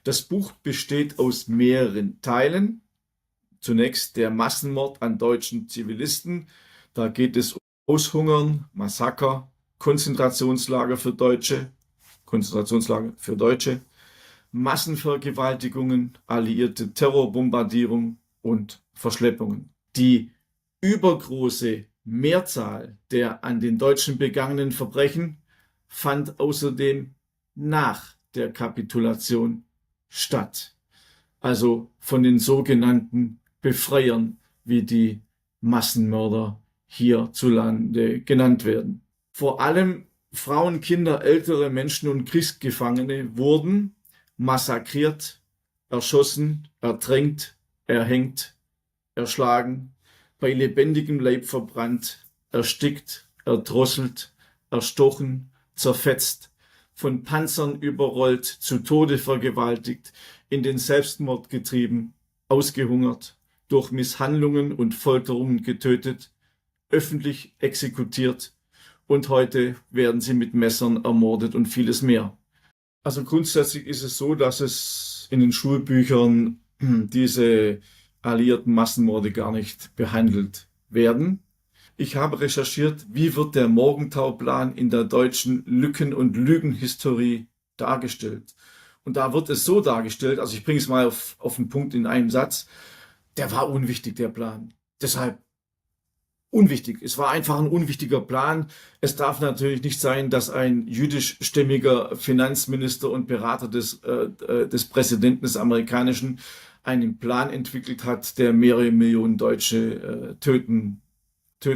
Das Buch besteht aus mehreren Teilen. Zunächst der Massenmord an deutschen Zivilisten. Da geht es um Aushungern, Massaker, Konzentrationslager für Deutsche, Massenvergewaltigungen, alliierte Terrorbombardierung und Verschleppungen. Die übergroße Mehrzahl der an den Deutschen begangenen Verbrechen fand außerdem nach der Kapitulation statt. Also von den sogenannten Befreiern, wie die Massenmörder hierzulande genannt werden. Vor allem Frauen, Kinder, ältere Menschen und Kriegsgefangene wurden massakriert, erschossen, ertränkt, erhängt, erschlagen, bei lebendigem Leib verbrannt, erstickt, erdrosselt, erstochen, zerfetzt, von Panzern überrollt, zu Tode vergewaltigt, in den Selbstmord getrieben, ausgehungert, durch Misshandlungen und Folterungen getötet, öffentlich exekutiert und heute werden sie mit Messern ermordet und vieles mehr. Also grundsätzlich ist es so, dass es in den Schulbüchern diese alliierten Massenmorde gar nicht behandelt werden. Ich habe recherchiert, wie wird der Morgenthau-Plan in der deutschen Lücken- und Lügenhistorie dargestellt. Und da wird es so dargestellt, also ich bringe es mal auf den Punkt in einem Satz, der war unwichtig, der Plan. Deshalb unwichtig. Es war einfach ein unwichtiger Plan. Es darf natürlich nicht sein, dass ein jüdischstämmiger Finanzminister und Berater des Präsidenten des amerikanischen einen Plan entwickelt hat, der mehrere Millionen Deutsche töten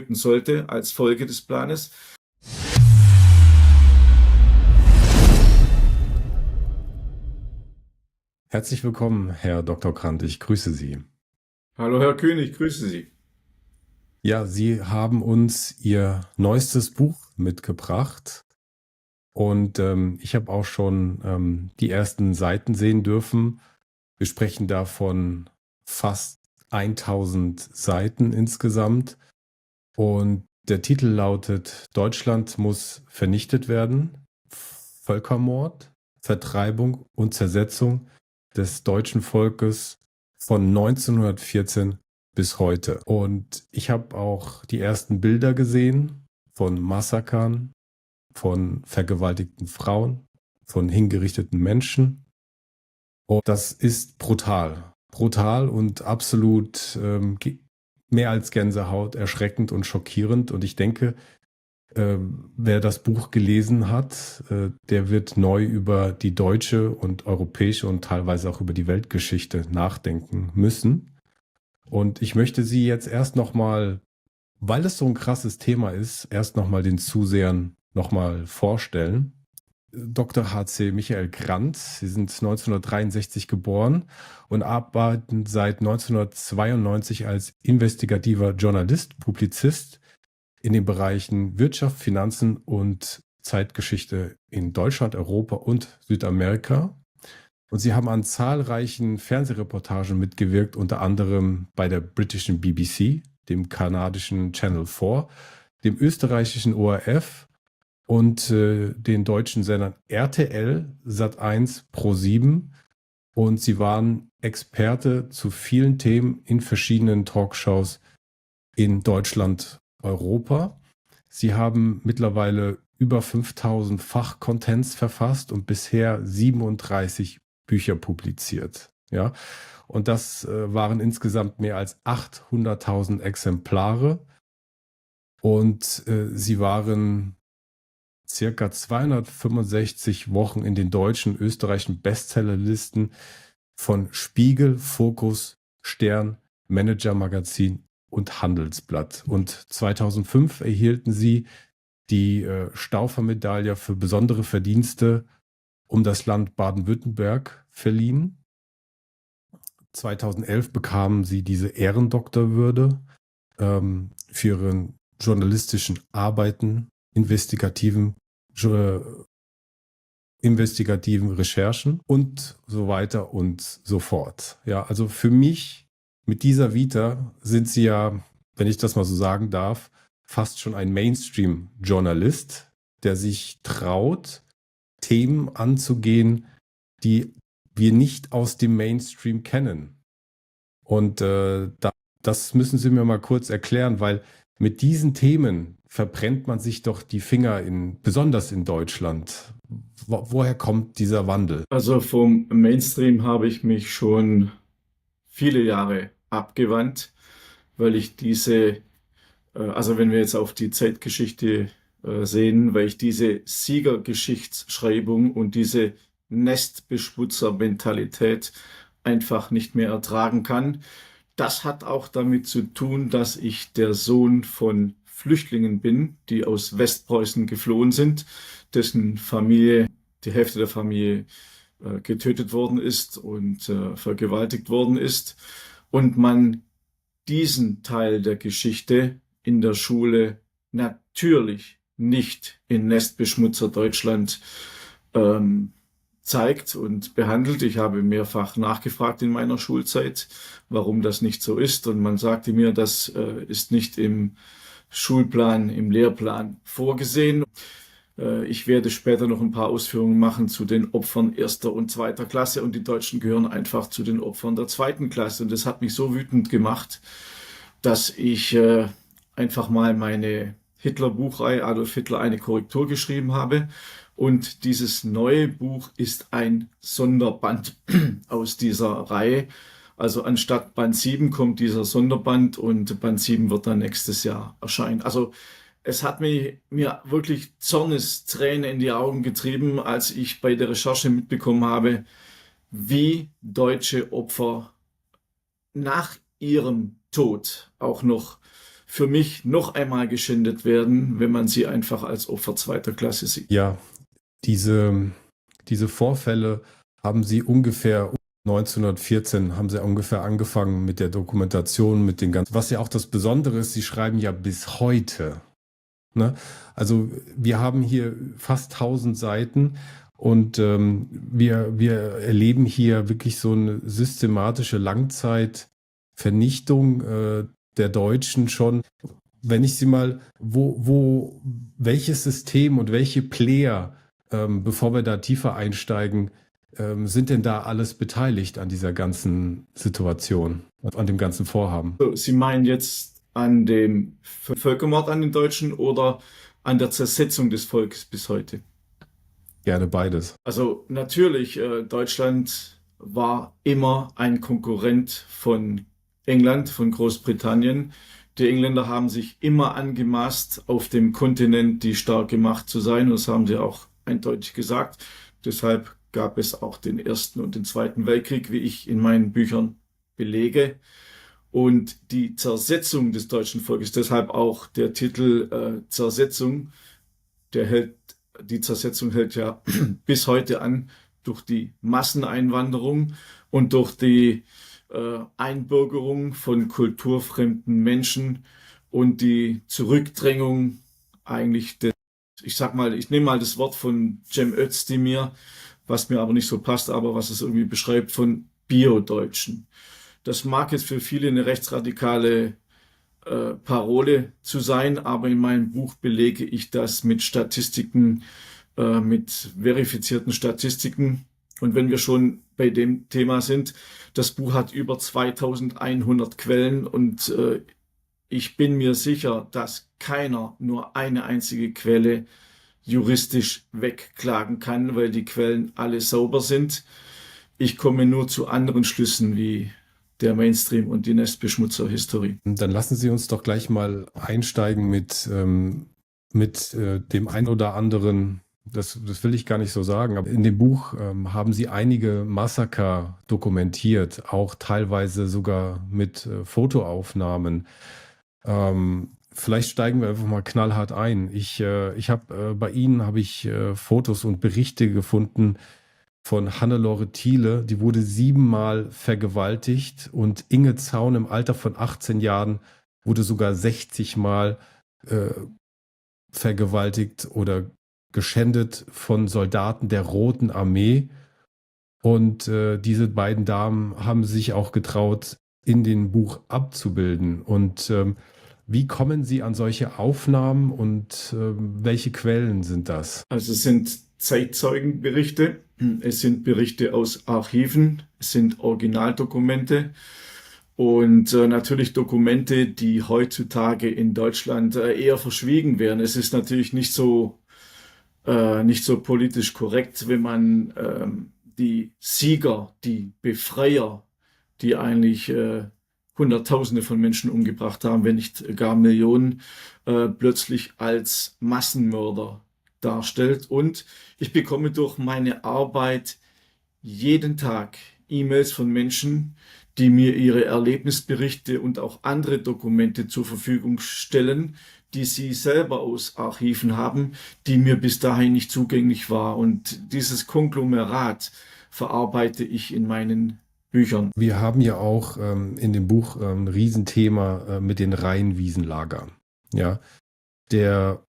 sollte als Folge des Planes. Herzlich willkommen, Herr Dr. Krant. Ich grüße Sie. Hallo, Herr König, grüße Sie. Ja, Sie haben uns Ihr neuestes Buch mitgebracht und ich habe auch schon die ersten Seiten sehen dürfen. Wir sprechen da von fast 1000 Seiten insgesamt und der Titel lautet: Deutschland muss vernichtet werden. Völkermord, Vertreibung und Zersetzung des deutschen Volkes von 1914 bis heute. Und ich habe auch die ersten Bilder gesehen von Massakern, von vergewaltigten Frauen, von hingerichteten Menschen. Und das ist brutal. Brutal und absolut mehr als Gänsehaut, erschreckend und schockierend. Und ich denke, wer das Buch gelesen hat, der wird neu über die deutsche und europäische und teilweise auch über die Weltgeschichte nachdenken müssen. Und ich möchte Sie jetzt erst nochmal, weil es so ein krasses Thema ist, erst nochmal den Zusehern nochmal vorstellen. Dr. H.C. Michael Krant, Sie sind 1963 geboren und arbeiten seit 1992 als investigativer Journalist, Publizist in den Bereichen Wirtschaft, Finanzen und Zeitgeschichte in Deutschland, Europa und Südamerika. Und Sie haben an zahlreichen Fernsehreportagen mitgewirkt, unter anderem bei der britischen BBC, dem kanadischen Channel 4, dem österreichischen ORF und den deutschen Sendern RTL, Sat1, Pro7. Und Sie waren Experte zu vielen Themen in verschiedenen Talkshows in Deutschland, Europa. Sie haben mittlerweile über 5000 Fachcontents verfasst und bisher 37 Bücher publiziert. Ja, und das waren insgesamt mehr als 800.000 Exemplare. Und sie waren circa 265 Wochen in den deutschen, österreichischen Bestsellerlisten von Spiegel, Focus, Stern, Manager Magazin und Handelsblatt. Und 2005 erhielten sie die Stauffer-Medaille für besondere Verdienste um das Land Baden-Württemberg verliehen. 2011 bekamen sie diese Ehrendoktorwürde für ihren journalistischen Arbeiten, investigativen Recherchen und so weiter und so fort. Ja, also für mich mit dieser Vita sind sie ja, wenn ich das mal so sagen darf, fast schon ein Mainstream-Journalist, der sich traut, Themen anzugehen, die wir nicht aus dem Mainstream kennen. Und das müssen Sie mir mal kurz erklären, weil mit diesen Themen verbrennt man sich doch die Finger besonders in Deutschland. Woher kommt dieser Wandel? Also vom Mainstream habe ich mich schon viele Jahre abgewandt, weil ich also wenn wir jetzt auf die Zeitgeschichte sehen, weil ich diese Siegergeschichtsschreibung und diese Nestbeschmutzer-Mentalität einfach nicht mehr ertragen kann. Das hat auch damit zu tun, dass ich der Sohn von Flüchtlingen bin, die aus Westpreußen geflohen sind, dessen Familie, die Hälfte der Familie getötet worden ist und vergewaltigt worden ist. Und man diesen Teil der Geschichte in der Schule natürlich nicht in Nestbeschmutzer Deutschland zeigt und behandelt. Ich habe mehrfach nachgefragt in meiner Schulzeit, warum das nicht so ist. Und man sagte mir, das ist nicht im Schulplan, im Lehrplan vorgesehen. Ich werde später noch ein paar Ausführungen machen zu den Opfern erster und zweiter Klasse, und die Deutschen gehören einfach zu den Opfern der zweiten Klasse. Und das hat mich so wütend gemacht, dass ich einfach mal meine Hitler-Buchreihe Adolf Hitler eine Korrektur geschrieben habe. Und dieses neue Buch ist ein Sonderband aus dieser Reihe. Also anstatt Band 7 kommt dieser Sonderband, und Band 7 wird dann nächstes Jahr erscheinen. Also es hat mir wirklich Zornestränen in die Augen getrieben, als ich bei der Recherche mitbekommen habe, wie deutsche Opfer nach ihrem Tod auch noch für mich noch einmal geschändet werden, wenn man sie einfach als Opfer zweiter Klasse sieht. Ja, diese Vorfälle haben Sie ungefähr 1914 haben Sie ungefähr angefangen mit der Dokumentation, mit den ganzen. Was ja auch das Besondere ist, Sie schreiben ja bis heute. Ne? Also wir haben hier fast 1000 Seiten und wir erleben hier wirklich so eine systematische Langzeitvernichtung der Deutschen schon. Wenn ich Sie mal, welches System und welche Player, bevor wir da tiefer einsteigen, sind denn da alles beteiligt an dieser ganzen Situation, an dem ganzen Vorhaben? So, Sie meinen jetzt an dem Völkermord an den Deutschen oder an der Zersetzung des Volkes bis heute? Gerne beides. Also natürlich, Deutschland war immer ein Konkurrent von England, von Großbritannien. Die Engländer haben sich immer angemaßt, auf dem Kontinent die starke Macht zu sein. Und das haben sie auch eindeutig gesagt. Deshalb gab es auch den Ersten und den Zweiten Weltkrieg, wie ich in meinen Büchern belege. Und die Zersetzung des deutschen Volkes, deshalb auch der Titel Zersetzung, die Zersetzung hält ja bis heute an durch die Masseneinwanderung und durch die Einbürgerung von kulturfremden Menschen und die Zurückdrängung eigentlich ich nehme mal das Wort von Cem Özdemir, was mir aber nicht so passt, aber was es irgendwie beschreibt, von Bio-Deutschen. Das mag jetzt für viele eine rechtsradikale Parole zu sein, aber in meinem Buch belege ich das mit Statistiken, mit verifizierten Statistiken. Und wenn wir schon bei dem Thema sind, das Buch hat über 2100 Quellen, und ich bin mir sicher, dass keiner nur eine einzige Quelle juristisch wegklagen kann, weil die Quellen alle sauber sind. Ich komme nur zu anderen Schlüssen wie der Mainstream und die Nestbeschmutzer-Historie. Dann lassen Sie uns doch gleich mal einsteigen mit dem ein oder anderen, das will ich gar nicht so sagen, aber in dem Buch haben Sie einige Massaker dokumentiert, auch teilweise sogar mit Fotoaufnahmen. Vielleicht steigen wir einfach mal knallhart ein. Bei Ihnen habe ich Fotos und Berichte gefunden von Hannelore Thiele, die wurde 7-mal vergewaltigt, und Inge Zaun im Alter von 18 Jahren wurde sogar 60-mal vergewaltigt oder geschändet von Soldaten der Roten Armee. Und diese beiden Damen haben sich auch getraut, in dem Buch abzubilden. Und wie kommen Sie an solche Aufnahmen und welche Quellen sind das? Also es sind Zeitzeugenberichte, Es sind Berichte aus Archiven, es sind Originaldokumente und natürlich Dokumente, die heutzutage in Deutschland eher verschwiegen werden. Es ist natürlich nicht so politisch korrekt, wenn man die Sieger, die Befreier, die eigentlich Hunderttausende von Menschen umgebracht haben, wenn nicht gar Millionen, plötzlich als Massenmörder darstellt. Und ich bekomme durch meine Arbeit jeden Tag E-Mails von Menschen, die mir ihre Erlebnisberichte und auch andere Dokumente zur Verfügung stellen, die sie selber aus Archiven haben, die mir bis dahin nicht zugänglich war. Und dieses Konglomerat verarbeite ich in meinen Büchern. Wir haben ja auch in dem Buch ein Riesenthema mit den Rheinwiesenlagern. Ja, der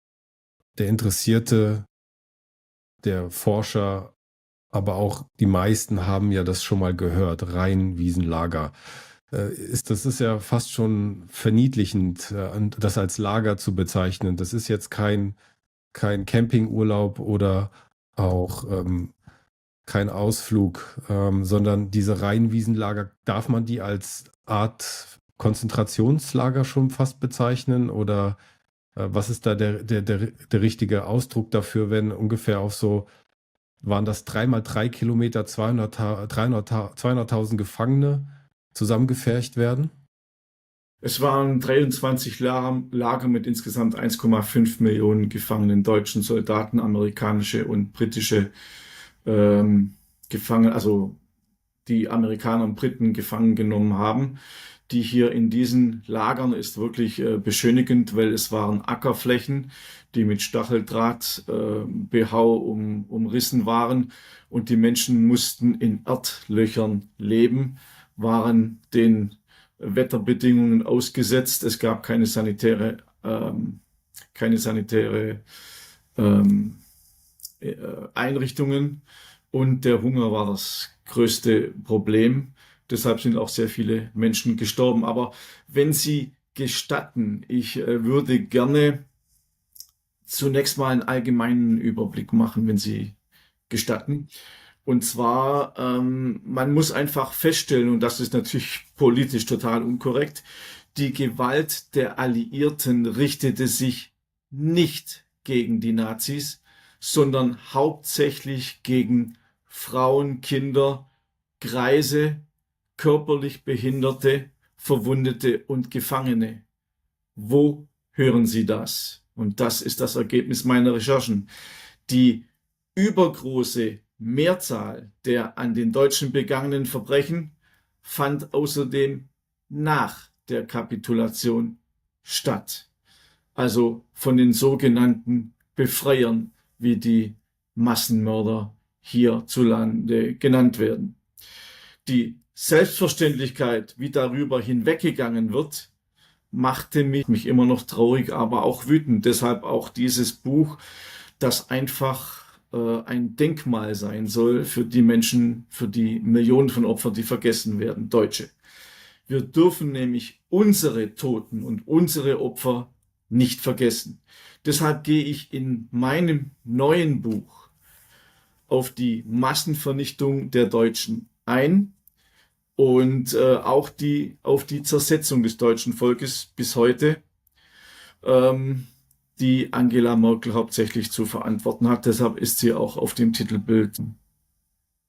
Interessierte, der Forscher, aber auch die meisten haben ja das schon mal gehört, Rheinwiesenlager. Das ist ja fast schon verniedlichend, das als Lager zu bezeichnen. Das ist jetzt kein Campingurlaub oder auch kein Ausflug, sondern diese Rheinwiesenlager, darf man die als Art Konzentrationslager schon fast bezeichnen? Oder was ist da der richtige Ausdruck dafür, wenn ungefähr auf so, waren das 3 mal 3 Kilometer, 200.000 Gefangene zusammengefercht werden? Es waren 23 Lager mit insgesamt 1,5 Millionen gefangenen deutschen Soldaten, amerikanische und britische Gefangene, also die Amerikaner und Briten gefangen genommen haben. Die hier in diesen Lagern ist wirklich beschönigend, weil es waren Ackerflächen, die mit Stacheldrahtbehau umrissen waren und die Menschen mussten in Erdlöchern leben, waren den Wetterbedingungen ausgesetzt. Es gab keine sanitäre ähm, Einrichtungen und der Hunger war das größte Problem. Deshalb sind auch sehr viele Menschen gestorben. Aber wenn Sie gestatten, ich würde gerne zunächst mal einen allgemeinen Überblick machen, wenn Sie gestatten. Und zwar, man muss einfach feststellen, und das ist natürlich politisch total unkorrekt, die Gewalt der Alliierten richtete sich nicht gegen die Nazis, sondern hauptsächlich gegen Frauen, Kinder, Greise, körperlich Behinderte, Verwundete und Gefangene. Wo hören Sie das? Und das ist das Ergebnis meiner Recherchen. Die übergroße Mehrzahl der an den Deutschen begangenen Verbrechen fand außerdem nach der Kapitulation statt. Also von den sogenannten Befreiern, wie die Massenmörder hierzulande genannt werden. Die Selbstverständlichkeit, wie darüber hinweggegangen wird, machte mich immer noch traurig, aber auch wütend. Deshalb auch dieses Buch, das einfach ein Denkmal sein soll für die Menschen, für die Millionen von Opfern, die vergessen werden, Deutsche. Wir dürfen nämlich unsere Toten und unsere Opfer nicht vergessen. Deshalb gehe ich in meinem neuen Buch auf die Massenvernichtung der Deutschen ein und auch auf die Zersetzung des deutschen Volkes bis heute, die Angela Merkel hauptsächlich zu verantworten hat. Deshalb ist sie auch auf dem Titelbild.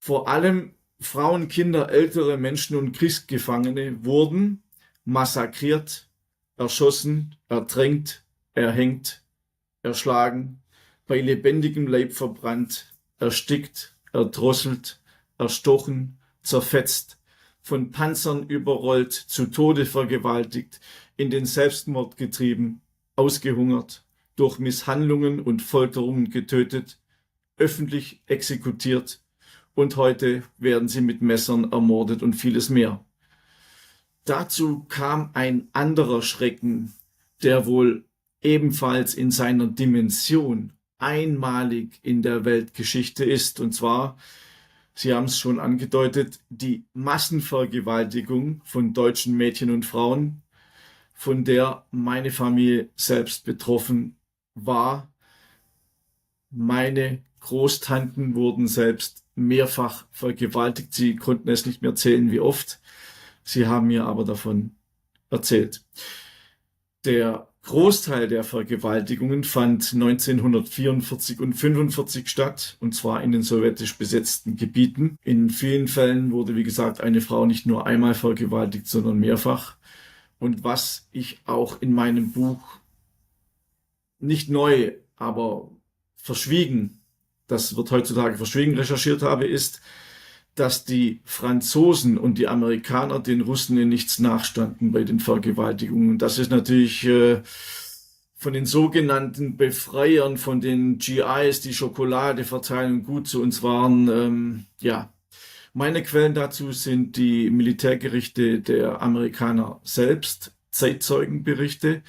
Vor allem Frauen, Kinder, ältere Menschen und Kriegsgefangene wurden massakriert, erschossen, ertränkt, erhängt, erschlagen, bei lebendigem Leib verbrannt, erstickt, erdrosselt, erstochen, zerfetzt, von Panzern überrollt, zu Tode vergewaltigt, in den Selbstmord getrieben, ausgehungert, durch Misshandlungen und Folterungen getötet, öffentlich exekutiert und heute werden sie mit Messern ermordet und vieles mehr. Dazu kam ein anderer Schrecken, der wohl ebenfalls in seiner Dimension einmalig in der Weltgeschichte ist, und zwar, Sie haben es schon angedeutet, die Massenvergewaltigung von deutschen Mädchen und Frauen, von der meine Familie selbst betroffen war. Meine Großtanten wurden selbst mehrfach vergewaltigt. Sie konnten es nicht mehr zählen, wie oft. Sie haben mir aber davon erzählt. Der Großteil der Vergewaltigungen fand 1944 und 1945 statt, und zwar in den sowjetisch besetzten Gebieten. In vielen Fällen wurde, wie gesagt, eine Frau nicht nur einmal vergewaltigt, sondern mehrfach. Und was ich auch in meinem Buch nicht neu, aber verschwiegen, das wird heutzutage verschwiegen, recherchiert habe, ist, dass die Franzosen und die Amerikaner den Russen in nichts nachstanden bei den Vergewaltigungen. Das ist natürlich von den sogenannten Befreiern, von den GIs, die Schokolade verteilen und gut zu uns waren. Ja, meine Quellen dazu sind die Militärgerichte der Amerikaner selbst, Zeitzeugenberichte,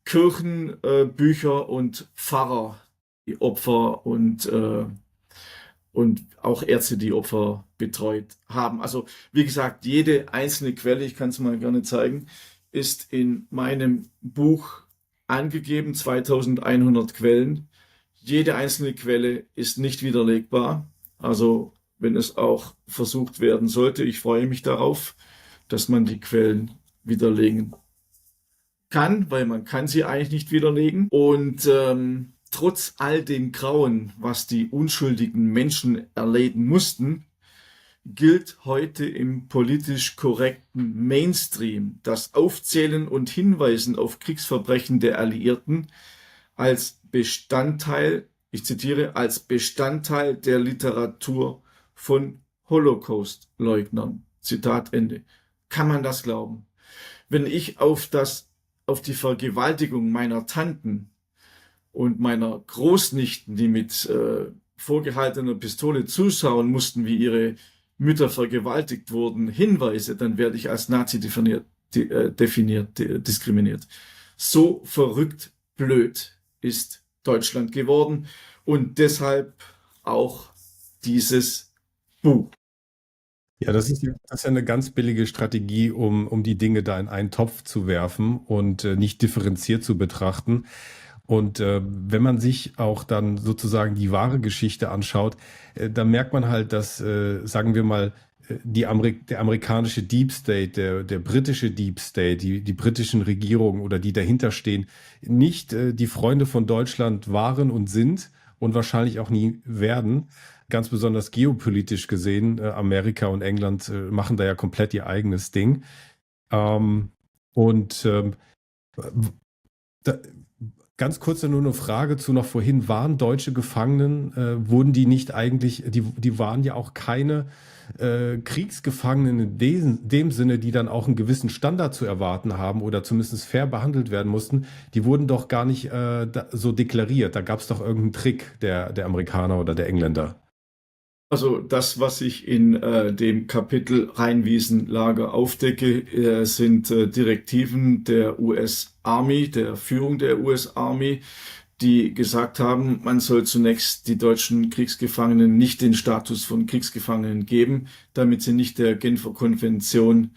Kirchenbücher und Pfarrer, die Opfer und auch Ärzte, die Opfer betreut haben. Also wie gesagt, jede einzelne Quelle, ich kann es mal gerne zeigen, ist in meinem Buch angegeben, 2100 Quellen. Jede einzelne Quelle ist nicht widerlegbar. Also wenn es auch versucht werden sollte, ich freue mich darauf, dass man die Quellen widerlegen kann, weil man kann sie eigentlich nicht widerlegen. Und trotz all dem Grauen, was die unschuldigen Menschen erleben mussten, gilt heute im politisch korrekten Mainstream das Aufzählen und Hinweisen auf Kriegsverbrechen der Alliierten als Bestandteil, ich zitiere, als Bestandteil der Literatur von Holocaust-Leugnern. Zitat Ende. Kann man das glauben? Wenn ich auf die Vergewaltigung meiner Tanten und meiner Großnichten, die mit vorgehaltener Pistole zuschauen mussten, wie ihre Mütter vergewaltigt wurden, hinweise, dann werde ich als Nazi diskriminiert. So verrückt blöd ist Deutschland geworden und deshalb auch dieses Buch. Ja, das ist ja eine ganz billige Strategie, um die Dinge da in einen Topf zu werfen und nicht differenziert zu betrachten. Und wenn man sich auch dann sozusagen die wahre Geschichte anschaut, dann merkt man halt, dass, sagen wir mal, der amerikanische Deep State, der britische Deep State, die britischen Regierungen oder die dahinter stehen, nicht die Freunde von Deutschland waren und sind und wahrscheinlich auch nie werden. Ganz besonders geopolitisch gesehen, Amerika und England machen da ja komplett ihr eigenes Ding. Ganz kurz nur eine Frage zu noch vorhin. Waren deutsche Gefangenen, wurden die nicht eigentlich, die waren ja auch keine Kriegsgefangenen in dem Sinne, die dann auch einen gewissen Standard zu erwarten haben oder zumindest fair behandelt werden mussten. Die wurden doch gar nicht so deklariert. Da gab es doch irgendeinen Trick der Amerikaner oder der Engländer. Also das, was ich in dem Kapitel Rheinwiesenlager aufdecke, sind Direktiven der US Army, der Führung der US Army, die gesagt haben, man soll zunächst die deutschen Kriegsgefangenen nicht den Status von Kriegsgefangenen geben, damit sie nicht der Genfer Konvention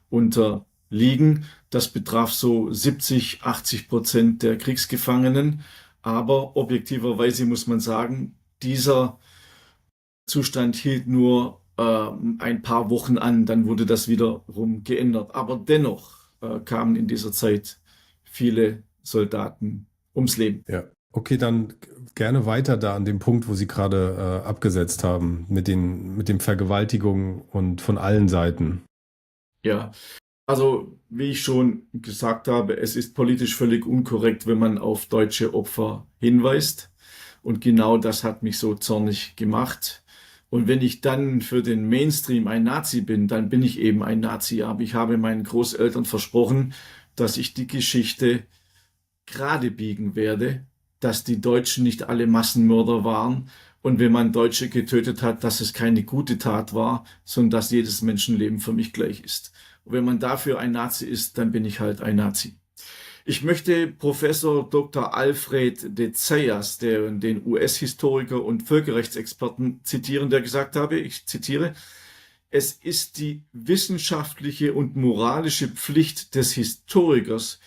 unterliegen. Das betraf so 70-80% der Kriegsgefangenen. Aber objektiverweise muss man sagen, dieser Zustand hielt nur ein paar Wochen an, dann wurde das wiederum geändert. Aber dennoch kamen in dieser Zeit viele Soldaten ums Leben. Ja, okay, dann gerne weiter da an dem Punkt, wo Sie gerade abgesetzt haben, mit den Vergewaltigungen und von allen Seiten. Ja, also wie ich schon gesagt habe, es ist politisch völlig unkorrekt, wenn man auf deutsche Opfer hinweist. Und genau das hat mich so zornig gemacht. Und wenn ich dann für den Mainstream ein Nazi bin, dann bin ich eben ein Nazi. Aber ich habe meinen Großeltern versprochen, dass ich die Geschichte gerade biegen werde, dass die Deutschen nicht alle Massenmörder waren und wenn man Deutsche getötet hat, dass es keine gute Tat war, sondern dass jedes Menschenleben für mich gleich ist. Und wenn man dafür ein Nazi ist, dann bin ich halt ein Nazi. Ich möchte Professor Dr. Alfred de Zayas, den US-Historiker und Völkerrechtsexperten, zitieren, der gesagt habe, ich zitiere, es ist die wissenschaftliche und moralische Pflicht des Historikers,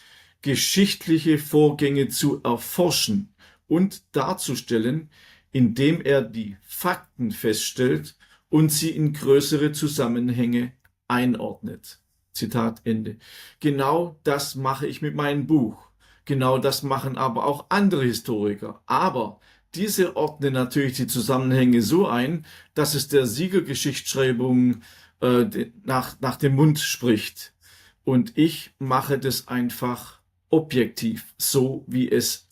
geschichtliche Vorgänge zu erforschen und darzustellen, indem er die Fakten feststellt und sie in größere Zusammenhänge einordnet. Zitat Ende. Genau das mache ich mit meinem Buch. Genau das machen aber auch andere Historiker. Aber diese ordnen natürlich die Zusammenhänge so ein, dass es der Siegergeschichtsschreibung nach dem Mund spricht. Und ich mache das einfach objektiv, so wie es,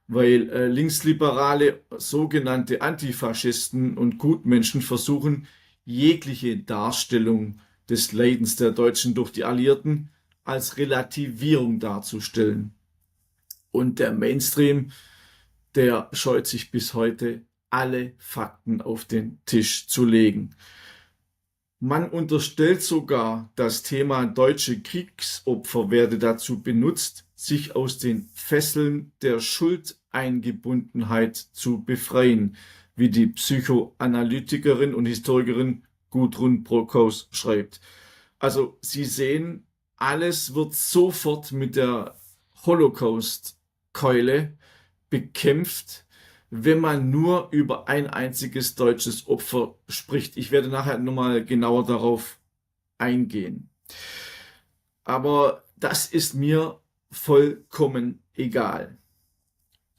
weil linksliberale sogenannte Antifaschisten und Gutmenschen versuchen, jegliche Darstellung des Leidens der Deutschen durch die Alliierten als Relativierung darzustellen. Und der Mainstream, der scheut sich bis heute, alle Fakten auf den Tisch zu legen. Man unterstellt sogar, das Thema deutsche Kriegsopfer werde dazu benutzt, sich aus den Fesseln der Schuldeingebundenheit zu befreien, wie die Psychoanalytikerin und Historikerin Gudrun Brockhaus schreibt. Also Sie sehen, alles wird sofort mit der Holocaust-Keule bekämpft, wenn man nur über ein einziges deutsches Opfer spricht. Ich werde nachher nochmal genauer darauf eingehen. Aber das ist mir vollkommen egal.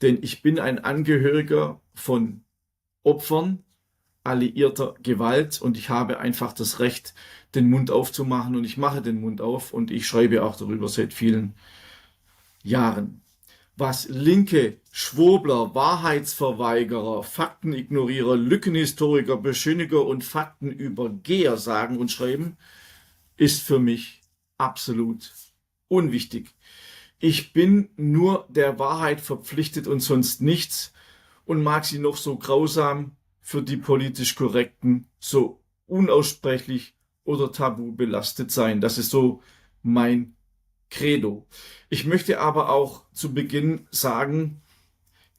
Denn ich bin ein Angehöriger von Opfern alliierter Gewalt und ich habe einfach das Recht, den Mund aufzumachen und ich mache den Mund auf und ich schreibe auch darüber seit vielen Jahren. Was Linke, Schwurbler, Wahrheitsverweigerer, Faktenignorierer, Lückenhistoriker, Beschöniger und Faktenübergeher sagen und schreiben, ist für mich absolut unwichtig. Ich bin nur der Wahrheit verpflichtet und sonst nichts und mag sie noch so grausam für die politisch Korrekten, so unaussprechlich oder tabu belastet sein. Das ist so mein Credo. Ich möchte aber auch zu Beginn sagen,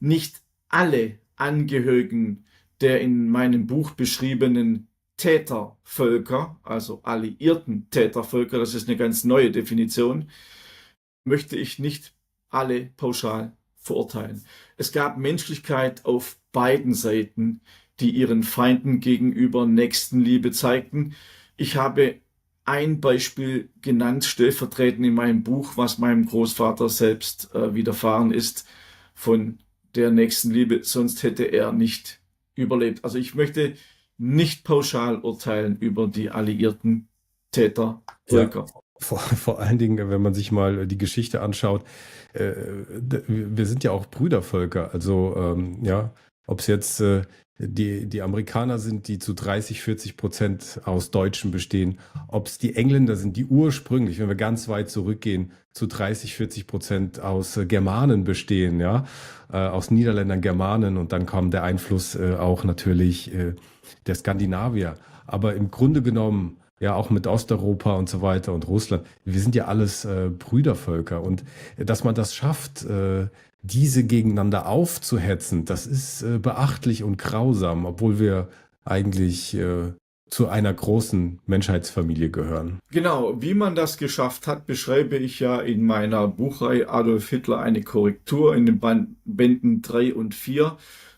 nicht alle Angehörigen der in meinem Buch beschriebenen Tätervölker, also alliierten Tätervölker, das ist eine ganz neue Definition, möchte ich nicht alle pauschal verurteilen. Es gab Menschlichkeit auf beiden Seiten, die ihren Feinden gegenüber Nächstenliebe zeigten. Ich habe ein Beispiel genannt, stellvertretend in meinem Buch, was meinem Großvater selbst widerfahren ist, von der Nächstenliebe, sonst hätte er nicht überlebt. Also ich möchte nicht pauschal urteilen über die alliierten Tätervölker. Ja. Vor allen Dingen, wenn man sich mal die Geschichte anschaut, wir sind ja auch Brüdervölker. Also ja, ob es jetzt die Amerikaner sind, die zu 30-40% aus Deutschen bestehen, ob es die Engländer sind, die ursprünglich, wenn wir ganz weit zurückgehen, zu 30-40% aus Germanen bestehen, ja, aus Niederländern, Germanen und dann kam der Einfluss auch natürlich der Skandinavier. Aber im Grunde genommen ja, auch mit Osteuropa und so weiter und Russland. Wir sind ja alles Brüdervölker. Und dass man das schafft, diese gegeneinander aufzuhetzen, das ist beachtlich und grausam, obwohl wir eigentlich zu einer großen Menschheitsfamilie gehören. Genau, wie man das geschafft hat, beschreibe ich ja in meiner Buchreihe Adolf Hitler eine Korrektur in den Bänden 3 und 4.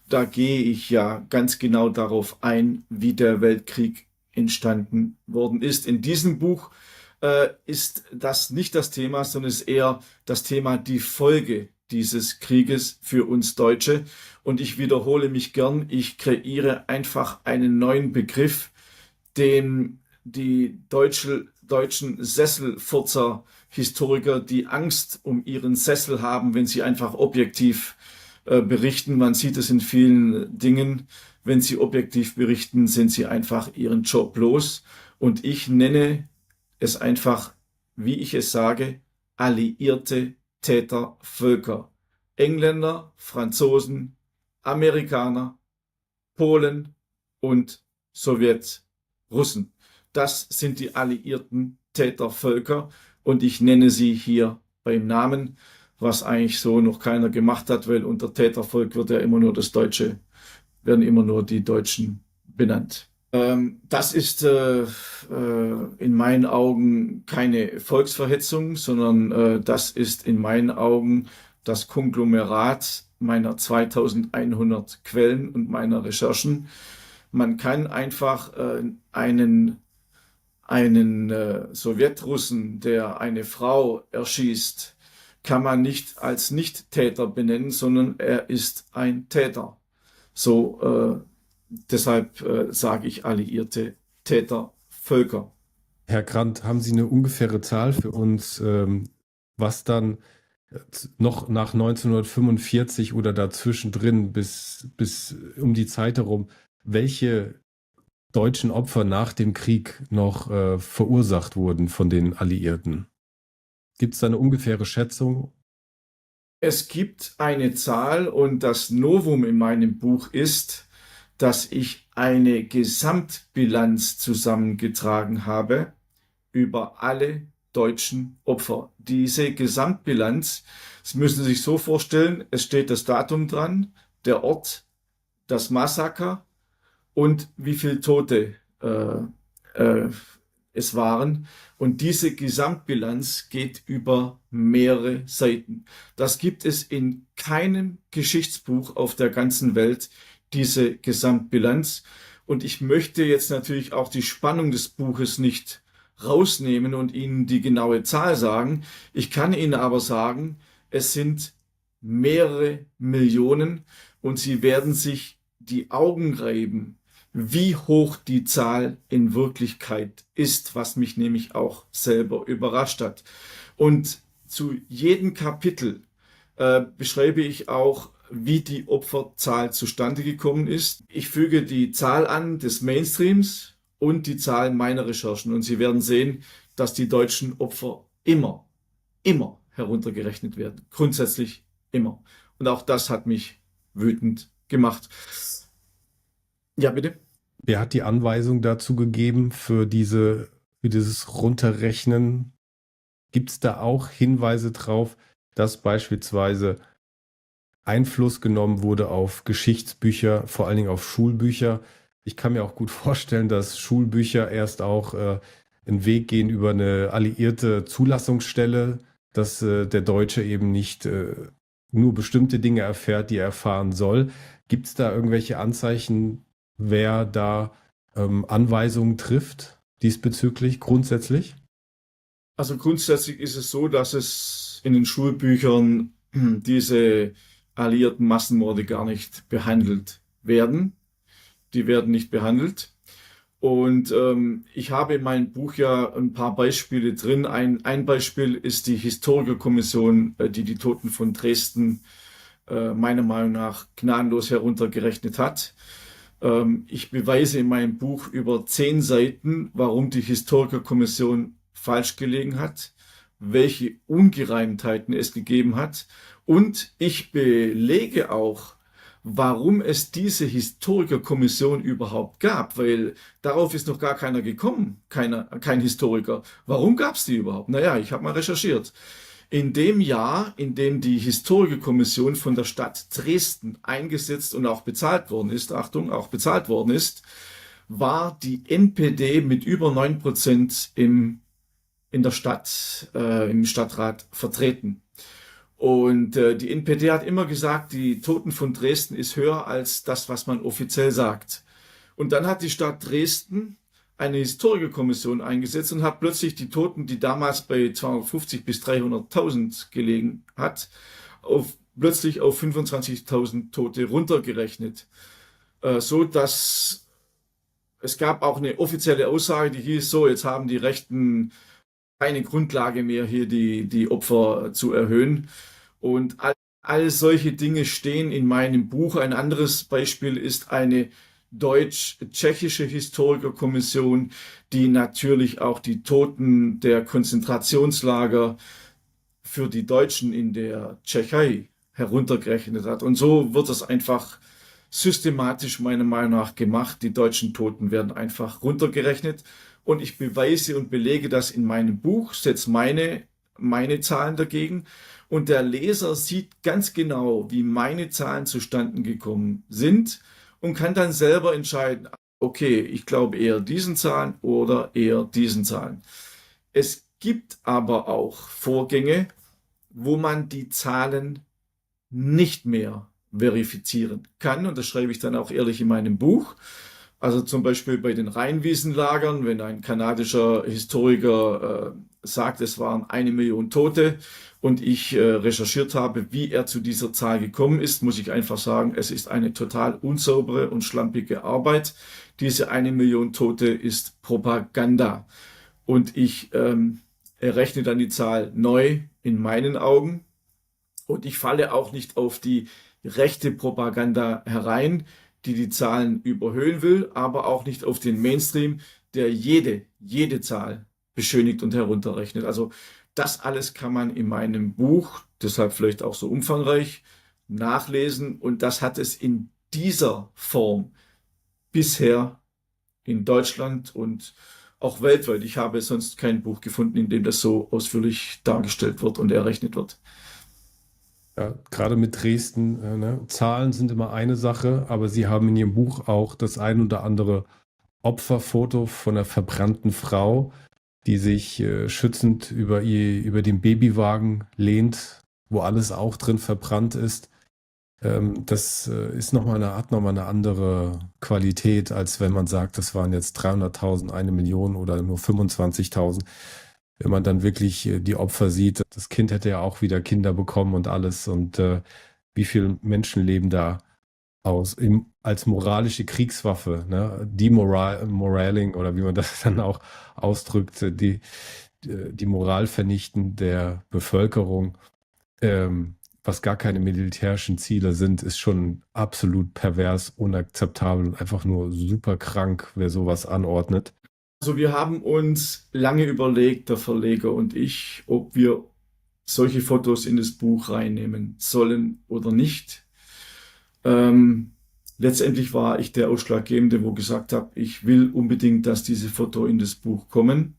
Da gehe ich ja ganz genau darauf ein, wie der Weltkrieg entstanden worden ist. In diesem Buch ist das nicht das Thema, sondern ist eher das Thema die Folge dieses Krieges für uns Deutsche. Und ich wiederhole mich gern, ich kreiere einfach einen neuen Begriff, den die deutschen Sesselfurzer-Historiker, die Angst um ihren Sessel haben, wenn sie einfach objektiv berichten. Man sieht es in vielen Dingen. Wenn sie objektiv berichten, sind sie einfach ihren Job los. Und ich nenne es einfach, wie ich es sage, alliierte Tätervölker. Engländer, Franzosen, Amerikaner, Polen und Sowjetrussen. Das sind die alliierten Tätervölker und ich nenne sie hier beim Namen, was eigentlich so noch keiner gemacht hat, weil unter Tätervolk wird ja immer nur das Deutsche, werden immer nur die Deutschen benannt. Das ist in meinen Augen keine Volksverhetzung, sondern das ist in meinen Augen das Konglomerat meiner 2100 Quellen und meiner Recherchen. Man kann einfach einen Sowjetrussen, der eine Frau erschießt, kann man nicht als Nicht-Täter benennen, sondern er ist ein Täter. So, deshalb sage ich alliierte Tätervölker. Herr Grant, haben Sie eine ungefähre Zahl für uns, was dann noch nach 1945 oder dazwischen drin bis um die Zeit herum, welche deutschen Opfer nach dem Krieg noch verursacht wurden von den Alliierten? Gibt es da eine ungefähre Schätzung? Es gibt eine Zahl und das Novum in meinem Buch ist, dass ich eine Gesamtbilanz zusammengetragen habe über alle deutschen Opfer. Diese Gesamtbilanz, Sie müssen sich so vorstellen, es steht das Datum dran, der Ort, das Massaker und wie viele Tote äh, es waren. Und diese Gesamtbilanz geht über mehrere Seiten. Das gibt es in keinem Geschichtsbuch auf der ganzen Welt, diese Gesamtbilanz. Und ich möchte jetzt natürlich auch die Spannung des Buches nicht rausnehmen und Ihnen die genaue Zahl sagen. Ich kann Ihnen aber sagen, es sind mehrere Millionen und Sie werden sich die Augen reiben, wie hoch die Zahl in Wirklichkeit ist, was mich nämlich auch selber überrascht hat. Und zu jedem Kapitel beschreibe ich auch, wie die Opferzahl zustande gekommen ist. Ich füge die Zahl an des Mainstreams und die Zahl meiner Recherchen. Und Sie werden sehen, dass die deutschen Opfer immer heruntergerechnet werden. Grundsätzlich immer. Und auch das hat mich wütend gemacht. Ja, bitte. Wer hat die Anweisung dazu gegeben für dieses Runterrechnen? Gibt es da auch Hinweise drauf, dass beispielsweise Einfluss genommen wurde auf Geschichtsbücher, vor allen Dingen auf Schulbücher? Ich kann mir auch gut vorstellen, dass Schulbücher erst auch einen Weg gehen über eine alliierte Zulassungsstelle, dass der Deutsche eben nicht nur bestimmte Dinge erfährt, die er erfahren soll. Gibt es da irgendwelche Anzeichen, wer da Anweisungen trifft diesbezüglich grundsätzlich? Also grundsätzlich ist es so, dass es in den Schulbüchern diese alliierten Massenmorde gar nicht behandelt werden. Die werden nicht behandelt. Und ich habe in meinem Buch ja ein paar Beispiele drin. Ein Beispiel ist die Historikerkommission, die die Toten von Dresden meiner Meinung nach gnadenlos heruntergerechnet hat. Ich beweise in meinem Buch über 10 Seiten, warum die Historikerkommission falsch gelegen hat, welche Ungereimtheiten es gegeben hat. Und ich belege auch, warum es diese Historikerkommission überhaupt gab, weil darauf ist noch gar keiner gekommen, kein Historiker. Warum gab es die überhaupt? Naja, ich habe mal recherchiert. In dem Jahr, in dem die Historikerkommission von der Stadt Dresden eingesetzt und auch bezahlt worden ist, Achtung, auch bezahlt worden ist, war die NPD mit über 9% in der Stadt, im Stadtrat vertreten. Und die NPD hat immer gesagt, die Toten von Dresden ist höher als das, was man offiziell sagt. Und dann hat die Stadt Dresden eine Historikerkommission eingesetzt und hat plötzlich die Toten, die damals bei 250 bis 300.000 gelegen hat, plötzlich auf 25.000 Tote runtergerechnet. So dass es gab auch eine offizielle Aussage, die hieß so, jetzt haben die Rechten keine Grundlage mehr, hier die Opfer zu erhöhen. Und all solche Dinge stehen in meinem Buch. Ein anderes Beispiel ist eine deutsch-tschechische Historikerkommission, die natürlich auch die Toten der Konzentrationslager für die Deutschen in der Tschechei heruntergerechnet hat. Und so wird das einfach systematisch meiner Meinung nach gemacht. Die deutschen Toten werden einfach runtergerechnet. Und ich beweise und belege das in meinem Buch, setze meine Zahlen dagegen. Und der Leser sieht ganz genau, wie meine Zahlen zustande gekommen sind und kann dann selber entscheiden, okay, ich glaube eher diesen Zahlen oder eher diesen Zahlen. Es gibt aber auch Vorgänge, wo man die Zahlen nicht mehr verifizieren kann. Und das schreibe ich dann auch ehrlich in meinem Buch. Also zum Beispiel bei den Rheinwiesenlagern, wenn ein kanadischer Historiker sagt, es waren 1 Million Tote und ich recherchiert habe, wie er zu dieser Zahl gekommen ist, muss ich einfach sagen, es ist eine total unsaubere und schlampige Arbeit. Diese 1 Million Tote ist Propaganda. Und ich errechne dann die Zahl neu in meinen Augen. Und ich falle auch nicht auf die rechte Propaganda herein, die die Zahlen überhöhen will, aber auch nicht auf den Mainstream, der jede Zahl beschönigt und herunterrechnet. Also das alles kann man in meinem Buch, deshalb vielleicht auch so umfangreich, nachlesen. Und das hat es in dieser Form bisher in Deutschland und auch weltweit. Ich habe sonst kein Buch gefunden, in dem das so ausführlich dargestellt wird und errechnet wird. Ja, gerade mit Dresden, ne? Zahlen sind immer eine Sache, aber Sie haben in Ihrem Buch auch das ein oder andere Opferfoto von einer verbrannten Frau, die sich schützend über den Babywagen lehnt, wo alles auch drin verbrannt ist. Das ist hat nochmal eine andere Qualität, als wenn man sagt, das waren jetzt 300.000, 1 Million oder nur 25.000. Wenn man dann wirklich die Opfer sieht, das Kind hätte ja auch wieder Kinder bekommen und alles und wie viele Menschenleben da als moralische Kriegswaffe, ne? Demoraling oder wie man das dann auch ausdrückt, die Moral vernichten der Bevölkerung, was gar keine militärischen Ziele sind, ist schon absolut pervers, unakzeptabel und einfach nur super krank, wer sowas anordnet. Also wir haben uns lange überlegt, der Verleger und ich, ob wir solche Fotos in das Buch reinnehmen sollen oder nicht. Letztendlich war ich der Ausschlaggebende, wo gesagt habe, ich will unbedingt, dass diese Fotos in das Buch kommen.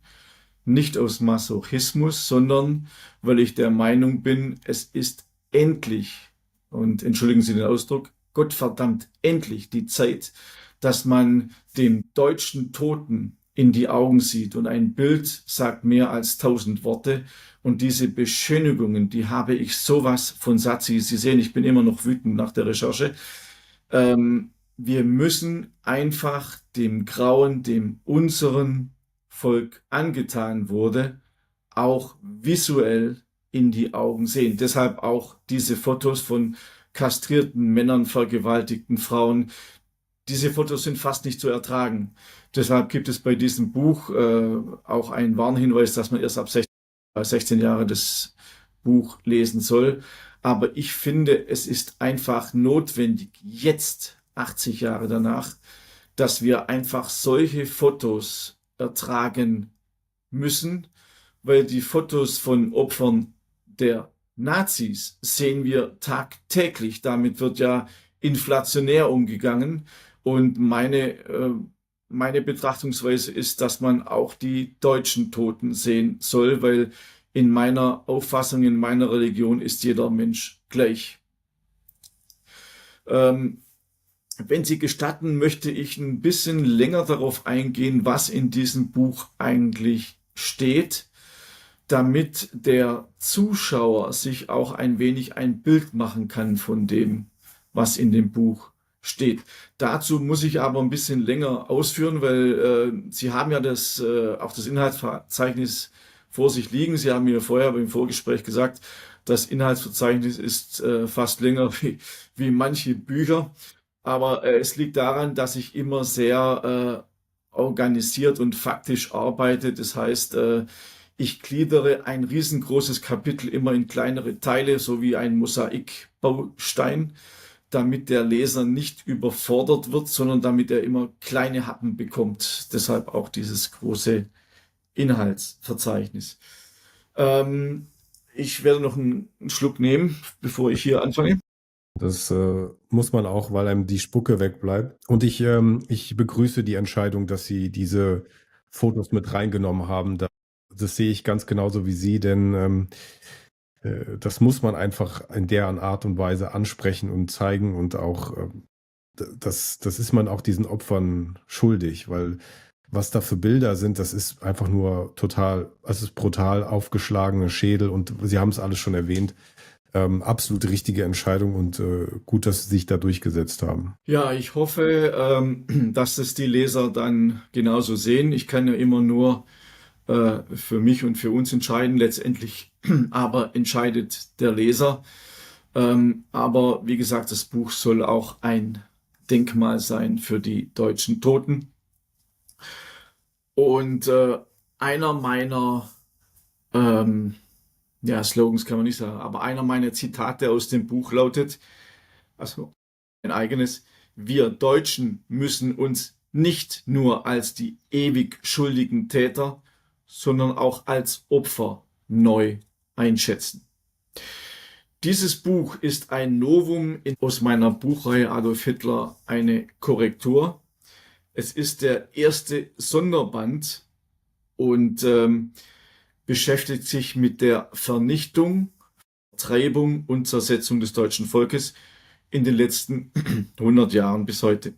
Nicht aus Masochismus, sondern weil ich der Meinung bin, es ist endlich, und entschuldigen Sie den Ausdruck, Gottverdammt, endlich die Zeit, dass man dem deutschen Toten in die Augen sieht. Und ein Bild sagt mehr als 1000 Worte. Und diese Beschönigungen, die habe ich sowas von satt. Sie sehen, ich bin immer noch wütend nach der Recherche. Wir müssen einfach dem Grauen, dem unseren Volk angetan wurde, auch visuell in die Augen sehen. Deshalb auch diese Fotos von kastrierten Männern, vergewaltigten Frauen. Diese Fotos sind fast nicht zu ertragen. Deshalb gibt es bei diesem Buch auch einen Warnhinweis, dass man erst ab 16 Jahre das Buch lesen soll. Aber ich finde, es ist einfach notwendig, jetzt, 80 Jahre danach, dass wir einfach solche Fotos ertragen müssen, weil die Fotos von Opfern der Nazis sehen wir tagtäglich. Damit wird ja inflationär umgegangen. Und meine Betrachtungsweise ist, dass man auch die deutschen Toten sehen soll, weil in meiner Auffassung, in meiner Religion ist jeder Mensch gleich. Wenn Sie gestatten, möchte ich ein bisschen länger darauf eingehen, was in diesem Buch eigentlich steht, damit der Zuschauer sich auch ein wenig ein Bild machen kann von dem, was in dem Buch steht. Dazu muss ich aber ein bisschen länger ausführen, weil Sie haben ja auch das Inhaltsverzeichnis vor sich liegen. Sie haben mir vorher beim Vorgespräch gesagt, das Inhaltsverzeichnis ist fast länger wie manche Bücher. Aber es liegt daran, dass ich immer sehr organisiert und faktisch arbeite. Das heißt, ich gliedere ein riesengroßes Kapitel immer in kleinere Teile, so wie ein Mosaikbaustein, damit der Leser nicht überfordert wird, sondern damit er immer kleine Happen bekommt. Deshalb auch dieses große Inhaltsverzeichnis. Ich werde noch einen Schluck nehmen, bevor ich hier anfange. Das muss man auch, weil einem die Spucke wegbleibt. Und ich begrüße die Entscheidung, dass Sie diese Fotos mit reingenommen haben. Das sehe ich ganz genauso wie Sie, denn das muss man einfach in der Art und Weise ansprechen und zeigen und auch das ist man auch diesen Opfern schuldig, weil was da für Bilder sind, das ist einfach nur total, es ist brutal aufgeschlagene Schädel und Sie haben es alles schon erwähnt. absolut richtige Entscheidung und gut, dass Sie sich da durchgesetzt haben. Ja, ich hoffe, dass das die Leser dann genauso sehen. Ich kann ja immer nur für mich und für uns entscheiden, letztendlich aber entscheidet der Leser. Aber wie gesagt, das Buch soll auch ein Denkmal sein für die deutschen Toten. Und einer meiner ähm, ja, Slogans kann man nicht sagen, aber einer meiner Zitate aus dem Buch lautet, also ein eigenes: Wir Deutschen müssen uns nicht nur als die ewig schuldigen Täter, sondern auch als Opfer neu einschätzen. Dieses Buch ist ein Novum aus meiner Buchreihe Adolf Hitler, eine Korrektur. Es ist der erste Sonderband und beschäftigt sich mit der Vernichtung, Vertreibung und Zersetzung des deutschen Volkes in den letzten 100 Jahren bis heute.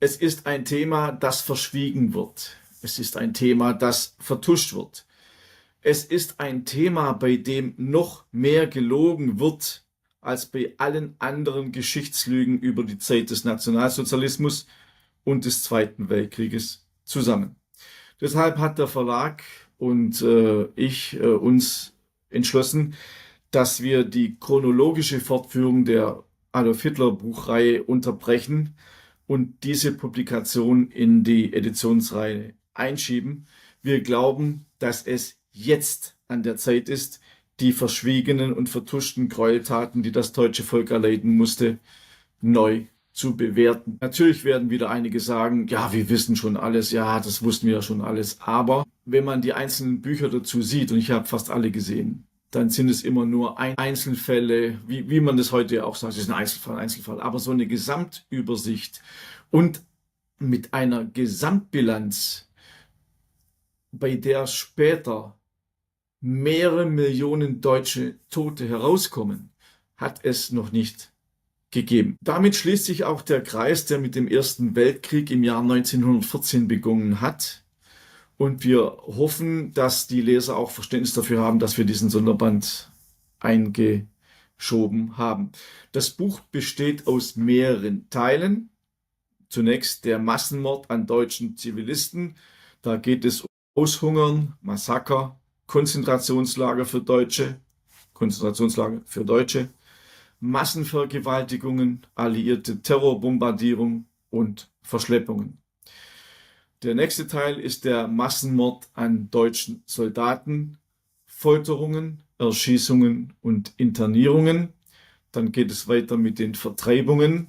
Es ist ein Thema, das verschwiegen wird. Es ist ein Thema, das vertuscht wird. Es ist ein Thema, bei dem noch mehr gelogen wird als bei allen anderen Geschichtslügen über die Zeit des Nationalsozialismus und des Zweiten Weltkrieges zusammen. Deshalb hat der Verlag und ich uns entschlossen, dass wir die chronologische Fortführung der Adolf Hitler Buchreihe unterbrechen und diese Publikation in die Editionsreihe einschieben. Wir glauben, dass es jetzt an der Zeit ist, die verschwiegenen und vertuschten Gräueltaten, die das deutsche Volk erleiden musste, neu zu bewerten. Natürlich werden wieder einige sagen, ja, wir wissen schon alles, ja, das wussten wir ja schon alles. Aber wenn man die einzelnen Bücher dazu sieht, und ich habe fast alle gesehen, dann sind es immer nur Einzelfälle, wie man das heute auch sagt, es ist ein Einzelfall. Aber so eine Gesamtübersicht und mit einer Gesamtbilanz, bei der später mehrere Millionen deutsche Tote herauskommen, hat es noch nicht gegeben. Damit schließt sich auch der Kreis, der mit dem Ersten Weltkrieg im Jahr 1914 begonnen hat. Und wir hoffen, dass die Leser auch Verständnis dafür haben, dass wir diesen Sonderband eingeschoben haben. Das Buch besteht aus mehreren Teilen. Zunächst der Massenmord an deutschen Zivilisten. Da geht es um Aushungern, Massaker, Konzentrationslager für Deutsche, Massenvergewaltigungen, alliierte Terrorbombardierung und Verschleppungen. Der nächste Teil ist der Massenmord an deutschen Soldaten, Folterungen, Erschießungen und Internierungen. Dann geht es weiter mit den Vertreibungen.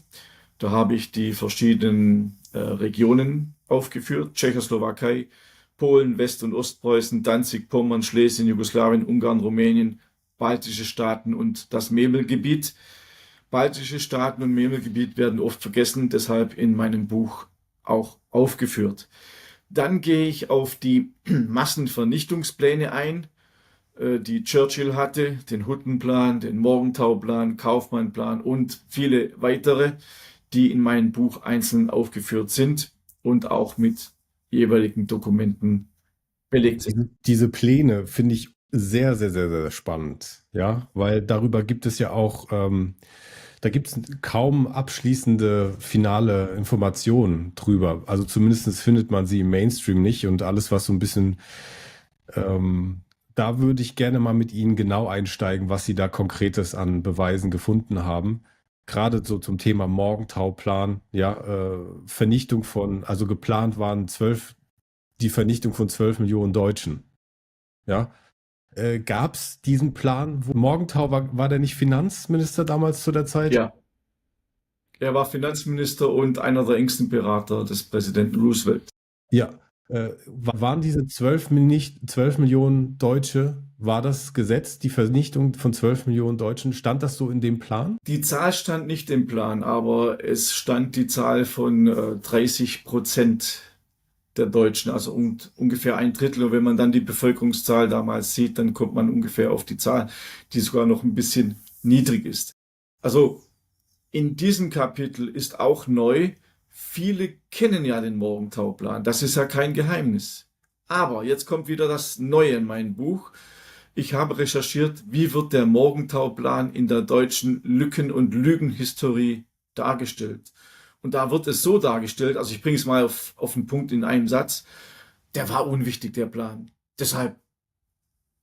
Da habe ich die verschiedenen Regionen aufgeführt: Tschechoslowakei, Polen, West- und Ostpreußen, Danzig, Pommern, Schlesien, Jugoslawien, Ungarn, Rumänien, baltische Staaten und das Memel-Gebiet. Baltische Staaten und Memel-Gebiet werden oft vergessen, deshalb in meinem Buch auch aufgeführt. Dann gehe ich auf die Massenvernichtungspläne ein, die Churchill hatte, den Huttenplan, den Morgenthau-Plan, Kaufmann-Plan und viele weitere, die in meinem Buch einzeln aufgeführt sind und auch mit jeweiligen Dokumenten belegt sind. Diese Pläne finde ich sehr, sehr, sehr, sehr spannend, ja, weil darüber gibt es ja auch, da gibt es kaum abschließende finale Informationen drüber. Also zumindest findet man sie im Mainstream nicht und alles, was so ein bisschen, da würde ich gerne mal mit Ihnen genau einsteigen, was Sie da Konkretes an Beweisen gefunden haben. Gerade so zum Thema Morgenthau-Plan, ja, Vernichtung von, also geplant waren die Vernichtung von 12 Millionen Deutschen. Ja, gab es diesen Plan? Morgenthau war der nicht Finanzminister damals zu der Zeit? Ja, er war Finanzminister und einer der engsten Berater des Präsidenten Roosevelt. Ja, waren diese 12 Millionen Deutsche, war das Gesetz, die Vernichtung von 12 Millionen Deutschen, stand das so in dem Plan? Die Zahl stand nicht im Plan, aber es stand die Zahl von 30% der Deutschen, also ungefähr ein Drittel. Und wenn man dann die Bevölkerungszahl damals sieht, dann kommt man ungefähr auf die Zahl, die sogar noch ein bisschen niedrig ist. Also in diesem Kapitel ist auch neu: Viele kennen ja den Morgenthau-Plan. Das ist ja kein Geheimnis. Aber jetzt kommt wieder das Neue in meinem Buch. Ich habe recherchiert, wie wird der Morgenthau-Plan in der deutschen Lücken- und Lügenhistorie dargestellt. Und da wird es so dargestellt, also ich bringe es mal auf den Punkt in einem Satz, der war unwichtig, der Plan. Deshalb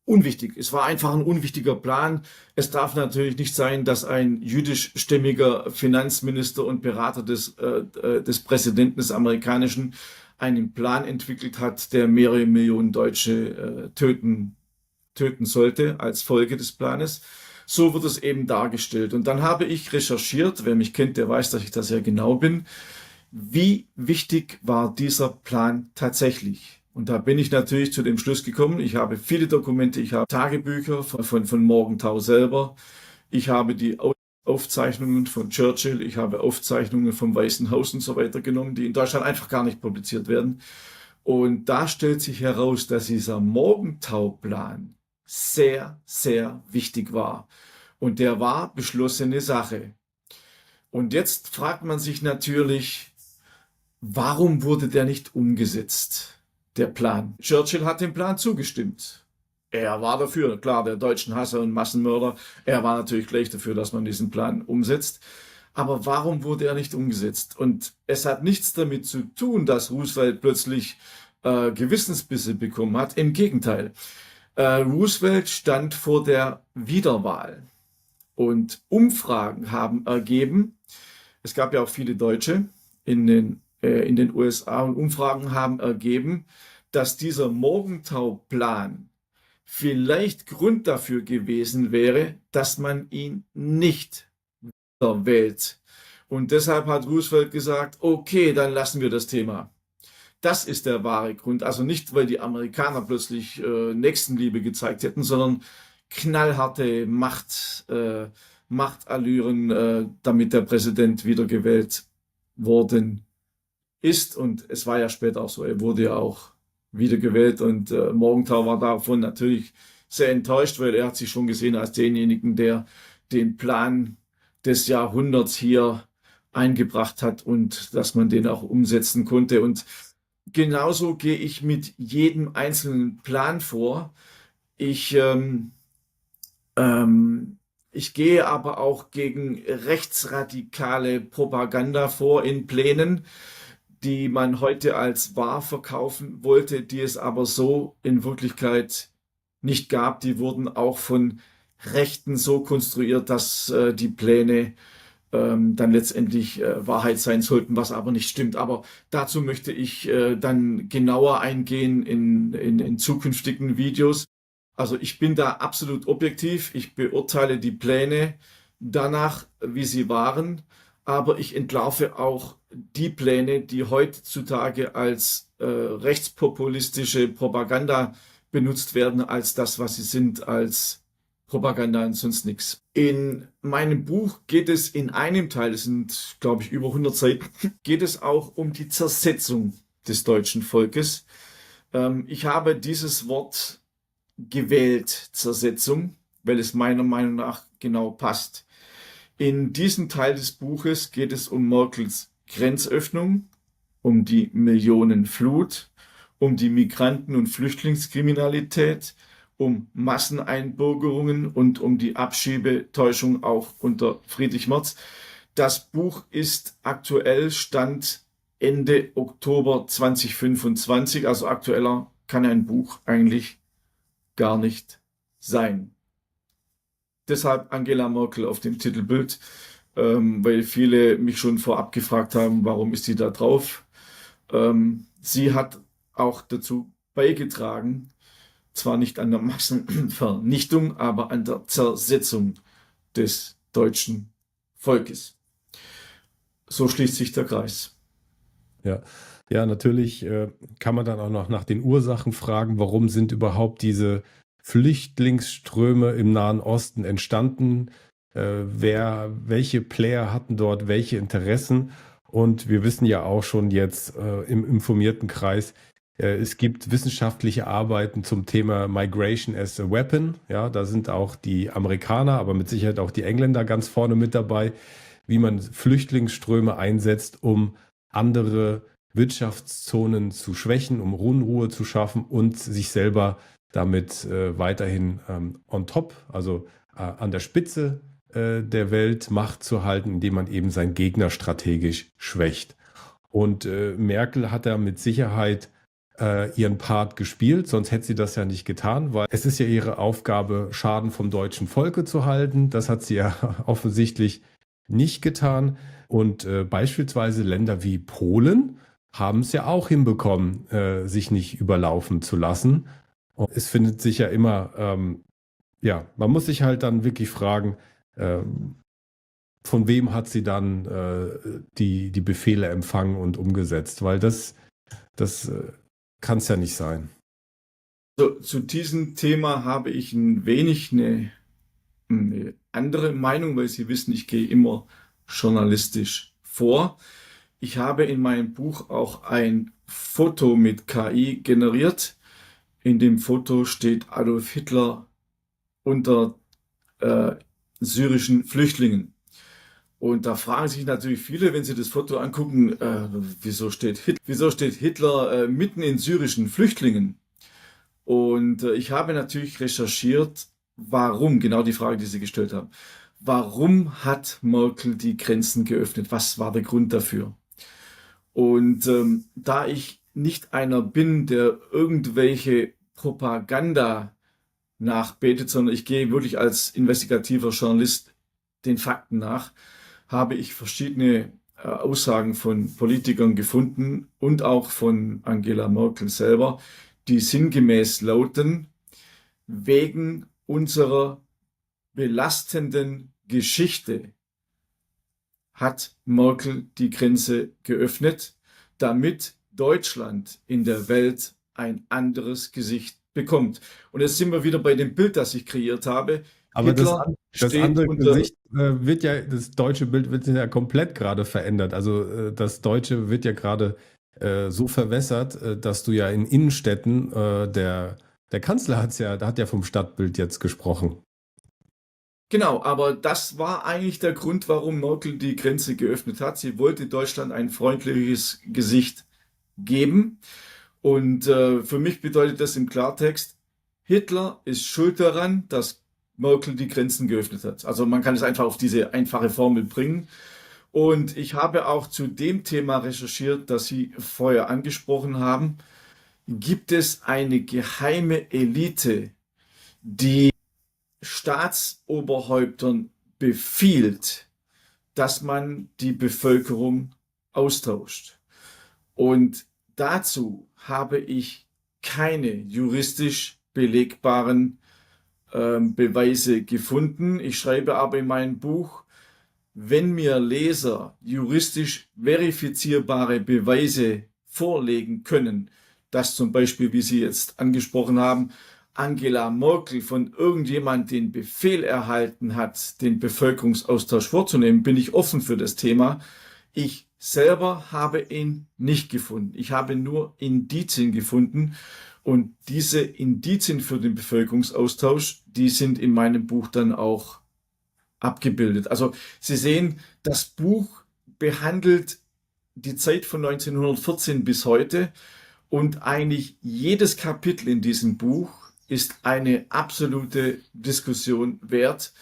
unwichtig. Es war einfach ein unwichtiger Plan. Es darf natürlich nicht sein, dass ein jüdischstämmiger Finanzminister und Berater des Präsidenten des amerikanischen einen Plan entwickelt hat, der mehrere Millionen Deutsche töten sollte als Folge des Planes. So wird es eben dargestellt. Und dann habe ich recherchiert, wer mich kennt, der weiß, dass ich da sehr genau bin, wie wichtig war dieser Plan tatsächlich? Und da bin ich natürlich zu dem Schluss gekommen. Ich habe viele Dokumente, ich habe Tagebücher von Morgenthau selber. Ich habe die Aufzeichnungen von Churchill, ich habe Aufzeichnungen vom Weißen Haus und so weiter genommen, die in Deutschland einfach gar nicht publiziert werden. Und da stellt sich heraus, dass dieser Morgenthau-Plan sehr, sehr wichtig war. Und der war beschlossene Sache. Und jetzt fragt man sich natürlich, warum wurde der nicht umgesetzt, der Plan? Churchill hat dem Plan zugestimmt. Er war dafür, klar, der deutschen Hasser und Massenmörder, er war natürlich gleich dafür, dass man diesen Plan umsetzt. Aber warum wurde er nicht umgesetzt? Und es hat nichts damit zu tun, dass Roosevelt plötzlich Gewissensbisse bekommen hat. Im Gegenteil. Roosevelt stand vor der Wiederwahl. Und Umfragen haben ergeben, es gab ja auch viele Deutsche in den USA, und Umfragen haben ergeben, dass dieser Morgenthau-Plan vielleicht Grund dafür gewesen wäre, dass man ihn nicht wählt. Und deshalb hat Roosevelt gesagt, okay, dann lassen wir das Thema. Das ist der wahre Grund. Also nicht, weil die Amerikaner plötzlich Nächstenliebe gezeigt hätten, sondern knallharte Machtallüren, damit der Präsident wiedergewählt worden ist. Und es war ja später auch so, er wurde ja auch wiedergewählt. Und Morgenthau war davon natürlich sehr enttäuscht, weil er hat sich schon gesehen als denjenigen, der den Plan des Jahrhunderts hier eingebracht hat und dass man den auch umsetzen konnte. Und genauso gehe ich mit jedem einzelnen Plan vor. Ich gehe aber auch gegen rechtsradikale Propaganda vor in Plänen, die man heute als wahr verkaufen wollte, die es aber so in Wirklichkeit nicht gab. Die wurden auch von Rechten so konstruiert, dass die Pläne dann letztendlich Wahrheit sein sollten, was aber nicht stimmt. Aber dazu möchte ich dann genauer eingehen in zukünftigen Videos. Also ich bin da absolut objektiv. Ich beurteile die Pläne danach, wie sie waren. Aber ich entlarve auch die Pläne, die heutzutage als rechtspopulistische Propaganda benutzt werden, als das, was sie sind, als Propaganda und sonst nichts. In meinem Buch geht es in einem Teil, das sind, glaube ich, über 100 Seiten, geht es auch um die Zersetzung des deutschen Volkes. Ich habe dieses Wort gewählt, Zersetzung, weil es meiner Meinung nach genau passt. In diesem Teil des Buches geht es um Merkels Grenzöffnung, um die Millionenflut, um die Migranten- und Flüchtlingskriminalität, um Masseneinbürgerungen und um die Abschiebetäuschung auch unter Friedrich Merz. Das Buch ist aktuell Stand Ende Oktober 2025, also aktueller kann ein Buch eigentlich gar nicht sein. Deshalb Angela Merkel auf dem Titelbild, weil viele mich schon vorab gefragt haben, warum ist sie da drauf? Sie hat auch dazu beigetragen, zwar nicht an der Massenvernichtung, aber an der Zersetzung des deutschen Volkes. So schließt sich der Kreis. Ja, ja, natürlich kann man dann auch noch nach den Ursachen fragen, warum sind überhaupt diese Flüchtlingsströme im Nahen Osten entstanden? Welche Player hatten dort welche Interessen? Und wir wissen ja auch schon jetzt im informierten Kreis, es gibt wissenschaftliche Arbeiten zum Thema Migration as a Weapon. Ja, da sind auch die Amerikaner, aber mit Sicherheit auch die Engländer ganz vorne mit dabei, wie man Flüchtlingsströme einsetzt, um andere Wirtschaftszonen zu schwächen, um Unruhe zu schaffen und sich selber damit weiterhin on top, also an der Spitze der Welt Macht zu halten, indem man eben seinen Gegner strategisch schwächt. Und Merkel hat da mit Sicherheit ihren Part gespielt, sonst hätte sie das ja nicht getan, weil es ist ja ihre Aufgabe, Schaden vom deutschen Volke zu halten. Das hat sie ja offensichtlich nicht getan. Und beispielsweise Länder wie Polen haben es ja auch hinbekommen, sich nicht überlaufen zu lassen. Und es findet sich ja immer, ja, man muss sich halt dann wirklich fragen, von wem hat sie dann die Befehle empfangen und umgesetzt, weil das kann es ja nicht sein. So, zu diesem Thema habe ich ein wenig eine andere Meinung, weil Sie wissen, ich gehe immer journalistisch vor. Ich habe in meinem Buch auch ein Foto mit KI generiert. In dem Foto steht Adolf Hitler unter syrischen Flüchtlingen. Und da fragen sich natürlich viele, wenn sie das Foto angucken, wieso steht Hitler mitten in syrischen Flüchtlingen? Und ich habe natürlich recherchiert, warum, genau die Frage, die Sie gestellt haben. Warum hat Merkel die Grenzen geöffnet? Was war der Grund dafür? Und da ich nicht einer bin, der irgendwelche Propaganda nachbetet, sondern ich gehe wirklich als investigativer Journalist den Fakten nach, habe ich verschiedene Aussagen von Politikern gefunden und auch von Angela Merkel selber, die sinngemäß lauten: Wegen unserer belastenden Geschichte hat Merkel die Grenze geöffnet, damit Deutschland in der Welt ein anderes Gesicht bekommt. Und jetzt sind wir wieder bei dem Bild, das ich kreiert habe. Aber Hitler das steht andere unter, Gesicht das deutsche Bild wird ja komplett gerade verändert. Also das Deutsche wird ja gerade so verwässert, dass du ja in Innenstädten, der Kanzler hat ja vom Stadtbild jetzt gesprochen. genau, aber das war eigentlich der Grund, warum Merkel die Grenze geöffnet hat. Sie wollte Deutschland ein freundliches Gesicht geben. Und für mich bedeutet das im Klartext: Hitler ist schuld daran, dass Merkel die Grenzen geöffnet hat. Also man kann es einfach auf diese einfache Formel bringen. Und ich habe auch zu dem Thema recherchiert, das Sie vorher angesprochen haben. Gibt es eine geheime Elite, die Staatsoberhäuptern befiehlt, dass man die Bevölkerung austauscht? Und dazu habe ich keine juristisch belegbaren Beweise gefunden. Ich schreibe aber in meinem Buch, wenn mir Leser juristisch verifizierbare Beweise vorlegen können, dass zum Beispiel, wie Sie jetzt angesprochen haben, Angela Merkel von irgendjemand den Befehl erhalten hat, den Bevölkerungsaustausch vorzunehmen, bin ich offen für das Thema. Ich selber habe ihn nicht gefunden. Ich habe nur Indizien gefunden. Und diese Indizien für den Bevölkerungsaustausch, die sind in meinem Buch dann auch abgebildet. Also Sie sehen, das Buch behandelt die Zeit von 1914 bis heute und eigentlich jedes Kapitel in diesem Buch ist eine absolute Diskussion wert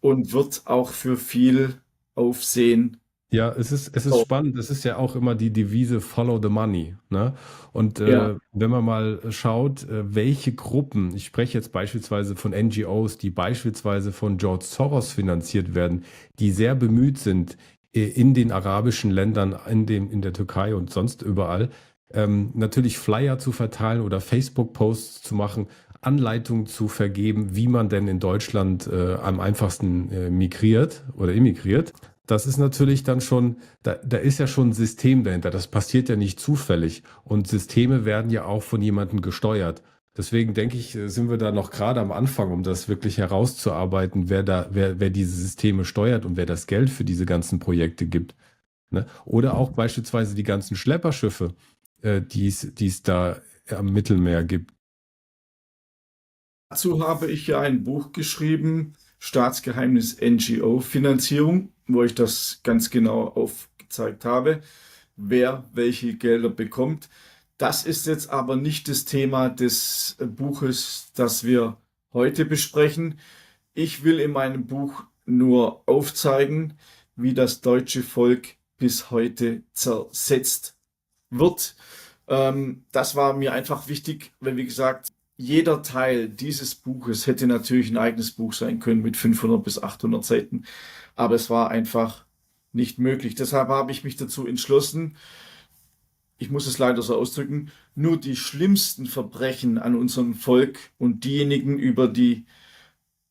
und wird auch für viel Aufsehen. Ja, es ist spannend. Es ist ja auch immer die Devise Follow the Money, ne? Und Ja, wenn man mal schaut, welche Gruppen, ich spreche jetzt beispielsweise von NGOs, die beispielsweise von George Soros finanziert werden, die sehr bemüht sind, in den arabischen Ländern, in der Türkei und sonst überall, natürlich Flyer zu verteilen oder Facebook-Posts zu machen, Anleitungen zu vergeben, wie man denn in Deutschland am einfachsten migriert oder immigriert. Das ist natürlich dann schon, da ist ja schon ein System dahinter. Das passiert ja nicht zufällig. Und Systeme werden ja auch von jemandem gesteuert. Deswegen denke ich, sind wir da noch gerade am Anfang, um das wirklich herauszuarbeiten, wer diese Systeme steuert und wer das Geld für diese ganzen Projekte gibt. Ne? Oder auch beispielsweise die ganzen Schlepperschiffe, die es da am Mittelmeer gibt. dazu habe ich ja ein Buch geschrieben, Staatsgeheimnis NGO-Finanzierung, wo ich das ganz genau aufgezeigt habe, wer welche Gelder bekommt. Das ist jetzt aber nicht das Thema des Buches, das wir heute besprechen. Ich will in meinem Buch nur aufzeigen, wie das deutsche Volk bis heute zersetzt wird. Das war mir einfach wichtig, weil, wie gesagt, jeder Teil dieses Buches hätte natürlich ein eigenes Buch sein können mit 500 bis 800 Seiten, aber es war einfach nicht möglich. Deshalb habe ich mich dazu entschlossen, ich muss es leider so ausdrücken, nur die schlimmsten Verbrechen an unserem Volk und diejenigen, über die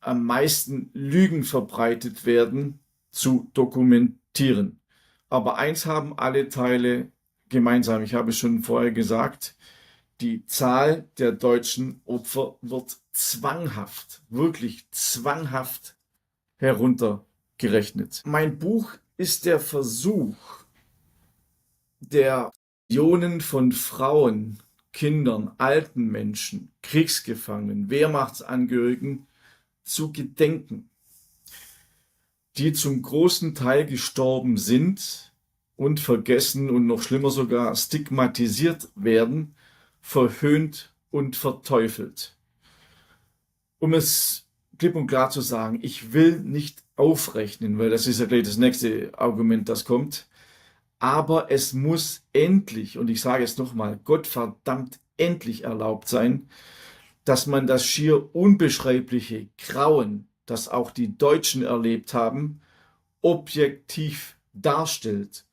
am meisten Lügen verbreitet werden, zu dokumentieren. Aber eins haben alle Teile gemeinsam. Ich habe es schon vorher gesagt, die Zahl der deutschen Opfer wird zwanghaft, wirklich zwanghaft heruntergerechnet. Mein Buch ist der Versuch der Millionen von Frauen, Kindern, alten Menschen, Kriegsgefangenen, Wehrmachtsangehörigen zu gedenken, die zum großen Teil gestorben sind und vergessen und noch schlimmer sogar stigmatisiert werden, verhöhnt und verteufelt. Um es klipp und klar zu sagen, ich will nicht aufrechnen, weil das ist ja gleich das nächste Argument, das kommt. Aber es muss endlich, und ich sage es nochmal, Gottverdammt endlich erlaubt sein, dass man das schier unbeschreibliche Grauen, das auch die Deutschen erlebt haben, objektiv darstellt.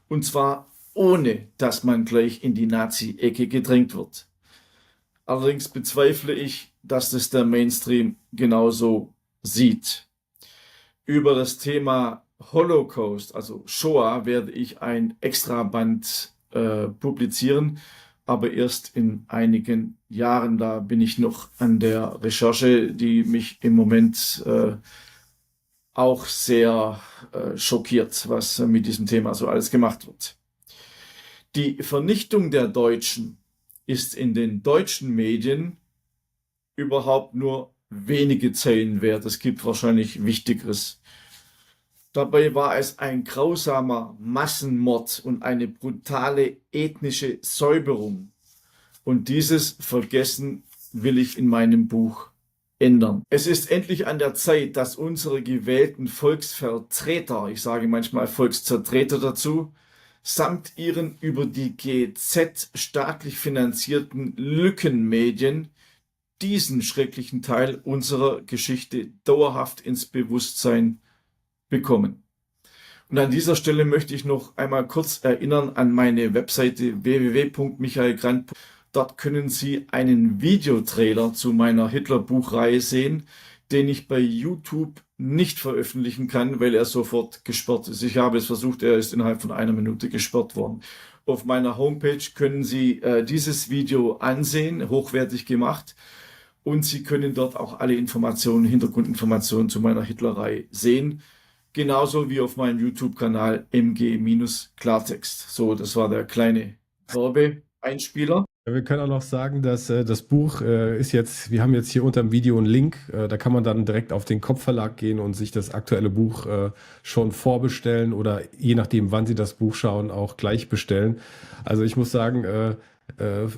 Und zwar ohne, dass man gleich in die Nazi-Ecke gedrängt wird. Allerdings bezweifle ich, dass das der Mainstream genauso sieht. Über das Thema Holocaust, also Shoah, werde ich ein Extraband publizieren, aber erst in einigen Jahren. Da bin ich noch an der Recherche, die mich im Moment auch sehr schockiert, was mit diesem Thema so alles gemacht wird. Die Vernichtung der Deutschen ist in den deutschen Medien überhaupt nur wenige Zeilen wert. Es gibt wahrscheinlich Wichtigeres. Dabei war es ein grausamer Massenmord und eine brutale ethnische Säuberung. Und dieses Vergessen will ich in meinem Buch ändern. Es ist endlich an der Zeit, dass unsere gewählten Volksvertreter, ich sage manchmal Volkszertreter dazu, samt ihren über die GZ staatlich finanzierten Lückenmedien diesen schrecklichen Teil unserer Geschichte dauerhaft ins Bewusstsein bekommen. Und an dieser Stelle möchte ich noch einmal kurz erinnern an meine Webseite www.michaelgrant. Dort können Sie einen Videotrailer zu meiner Hitler-Buchreihe sehen, den ich bei YouTube nicht veröffentlichen kann, weil er sofort gesperrt ist. Ich habe es versucht, er ist innerhalb von einer Minute gesperrt worden. Auf meiner Homepage können Sie dieses Video ansehen, hochwertig gemacht. Und Sie können dort auch alle Informationen, Hintergrundinformationen zu meiner Hitlerreihe sehen. Genauso wie auf meinem YouTube-Kanal MG-Klartext. So, das war der kleine Werbe-Einspieler. Ja, wir können auch noch sagen, dass das Buch ist jetzt, wir haben jetzt hier unter dem Video einen Link, da kann man dann direkt auf den Kopfverlag gehen und sich das aktuelle Buch schon vorbestellen oder je nachdem, wann Sie das Buch schauen, auch gleich bestellen. Also ich muss sagen,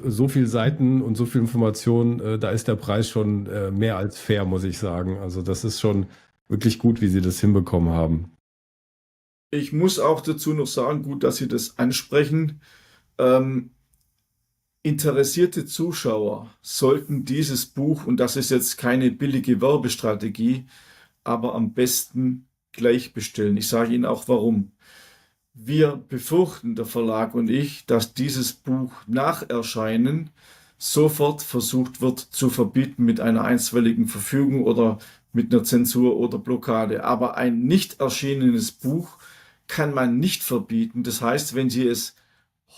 so viele Seiten und so viel Informationen, da ist der Preis schon mehr als fair, muss ich sagen. Also das ist schon wirklich gut, wie Sie das hinbekommen haben. Ich muss auch dazu noch sagen, gut, dass Sie das ansprechen. Interessierte Zuschauer sollten dieses Buch, und das ist jetzt keine billige Werbestrategie, aber am besten gleich bestellen. Ich sage Ihnen auch warum. Wir befürchten, der Verlag und ich, dass dieses Buch nach Erscheinen sofort versucht wird zu verbieten mit einer einstweiligen Verfügung oder mit einer Zensur oder Blockade. Aber ein nicht erschienenes Buch kann man nicht verbieten. Das heißt, wenn Sie es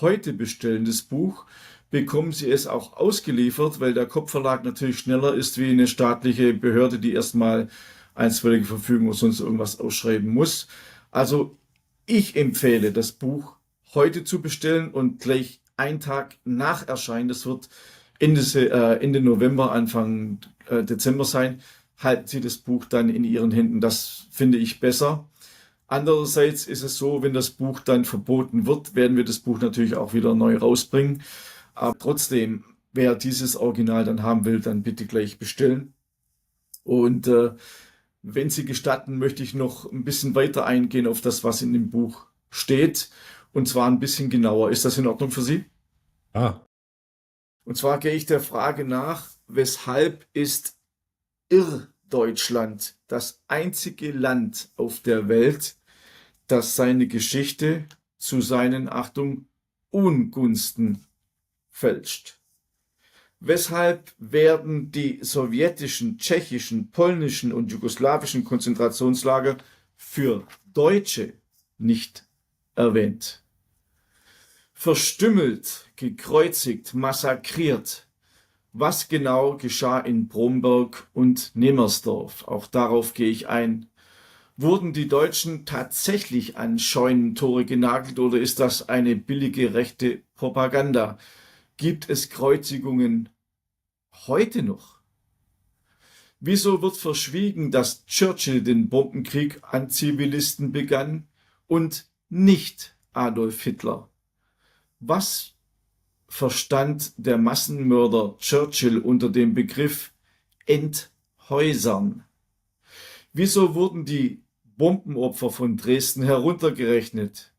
heute bestellen, das Buch, bekommen Sie es auch ausgeliefert, weil der Kopfverlag natürlich schneller ist wie eine staatliche Behörde, die erstmal einstweilige Verfügung oder sonst irgendwas ausschreiben muss. Also ich empfehle, das Buch heute zu bestellen und gleich einen Tag nach Erscheinen, das wird Ende November, Anfang Dezember sein, halten Sie das Buch dann in Ihren Händen. Das finde ich besser. Andererseits ist es so, wenn das Buch dann verboten wird, werden wir das Buch natürlich auch wieder neu rausbringen. Aber trotzdem, wer dieses Original dann haben will, dann bitte gleich bestellen. Und wenn Sie gestatten, möchte ich noch ein bisschen weiter eingehen auf das, was in dem Buch steht. Und zwar ein bisschen genauer. Ist das in Ordnung für Sie? Ah, Und zwar gehe ich der Frage nach, weshalb ist Irrdeutschland das einzige Land auf der Welt, das seine Geschichte zu seinen, Achtung, Ungunsten fälscht? Weshalb werden die sowjetischen, tschechischen, polnischen und jugoslawischen Konzentrationslager für Deutsche nicht erwähnt? Verstümmelt, gekreuzigt, massakriert. Was genau geschah in Bromberg und Nemmersdorf? Auch darauf gehe ich ein. Wurden die Deutschen tatsächlich an Scheunentore genagelt oder ist das eine billige rechte Propaganda? Gibt es Kreuzigungen heute noch? Wieso wird verschwiegen, dass Churchill den Bombenkrieg an Zivilisten begann und nicht Adolf Hitler? Was verstand der Massenmörder Churchill unter dem Begriff Enthäusern? Wieso wurden die Bombenopfer von Dresden heruntergerechnet?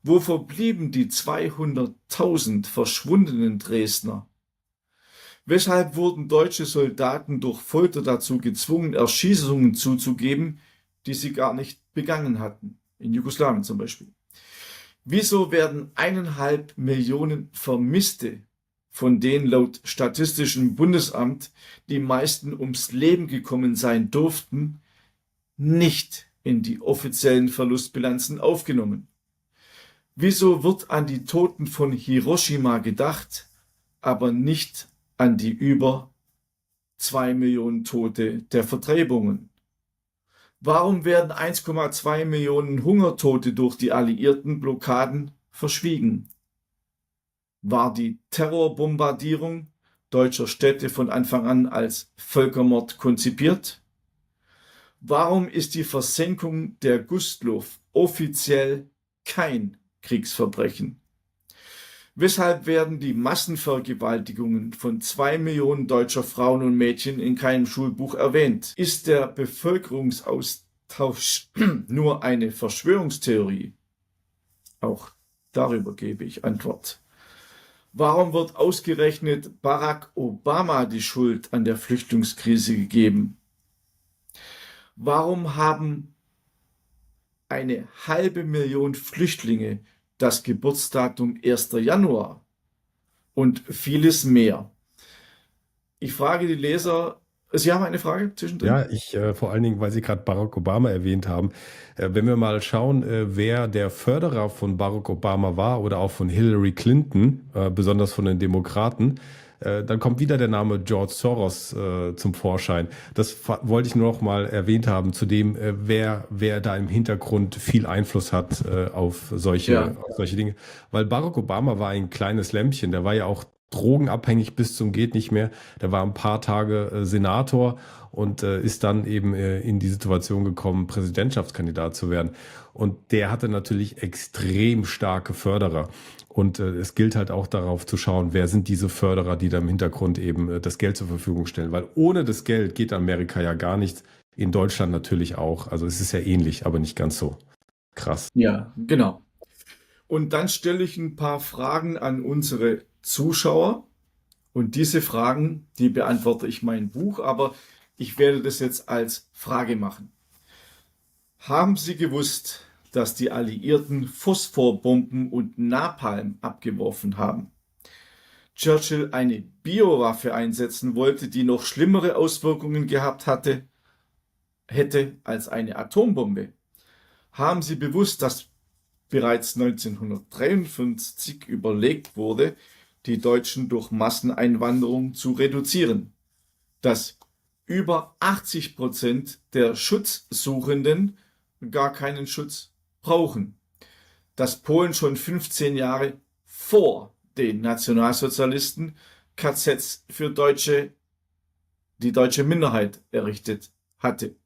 Wo verblieben die 200.000 verschwundenen Dresdner? Weshalb wurden deutsche Soldaten durch Folter dazu gezwungen, Erschießungen zuzugeben, die sie gar nicht begangen hatten? In Jugoslawien zum Beispiel. Wieso werden 1,5 Millionen Vermisste, von denen laut Statistischem Bundesamt die meisten ums Leben gekommen sein durften, nicht in die offiziellen Verlustbilanzen aufgenommen? Wieso wird an die Toten von Hiroshima gedacht, aber nicht an die über 2 Millionen Tote der Vertreibungen? Warum werden 1,2 Millionen Hungertote durch die alliierten Blockaden verschwiegen? War die Terrorbombardierung deutscher Städte von Anfang an als Völkermord konzipiert? Warum ist die Versenkung der Gustloff offiziell kein Kriegsverbrechen? Weshalb werden die Massenvergewaltigungen von 2 Millionen deutscher Frauen und Mädchen in keinem Schulbuch erwähnt? Ist der Bevölkerungsaustausch nur eine Verschwörungstheorie? Auch darüber gebe ich Antwort. Warum wird ausgerechnet Barack Obama die Schuld an der Flüchtlingskrise gegeben? Warum haben 500.000 Flüchtlinge das Geburtsdatum 1. Januar und vieles mehr? Ich frage die Leser, Sie haben eine Frage zwischendrin? ja, vor allen Dingen, weil Sie gerade Barack Obama erwähnt haben. Wenn wir mal schauen, wer der Förderer von Barack Obama war oder auch von Hillary Clinton, besonders von den Demokraten, dann kommt wieder der Name George Soros zum Vorschein. Das wollte ich nur noch mal erwähnt haben, zu dem, wer da im Hintergrund viel Einfluss hat auf solche Dinge. Weil Barack Obama war ein kleines Lämpchen, der war ja auch drogenabhängig bis zum geht nicht mehr. Der war ein paar Tage Senator und ist dann eben in die Situation gekommen, Präsidentschaftskandidat zu werden. Und der hatte natürlich extrem starke Förderer. Und es gilt halt auch darauf zu schauen, wer sind diese Förderer, die da im Hintergrund eben das Geld zur Verfügung stellen. Weil ohne das Geld geht Amerika ja gar nichts. In Deutschland natürlich auch. Also es ist ja ähnlich, aber nicht ganz so krass. Ja, genau. Und dann stelle ich ein paar Fragen an unsere Zuschauer. Und diese Fragen, die beantworte ich in meinem Buch, aber ich werde das jetzt als Frage machen. Haben Sie gewusst, dass die Alliierten Phosphorbomben und Napalm abgeworfen haben? Churchill eine Biowaffe einsetzen wollte, die noch schlimmere Auswirkungen gehabt hätte als eine Atombombe. Haben Sie bewusst, dass bereits 1953 überlegt wurde, die Deutschen durch Masseneinwanderung zu reduzieren, dass über 80% der Schutzsuchenden gar keinen Schutz brauchen, dass Polen schon 15 Jahre vor den Nationalsozialisten KZs für die deutsche Minderheit errichtet hatte,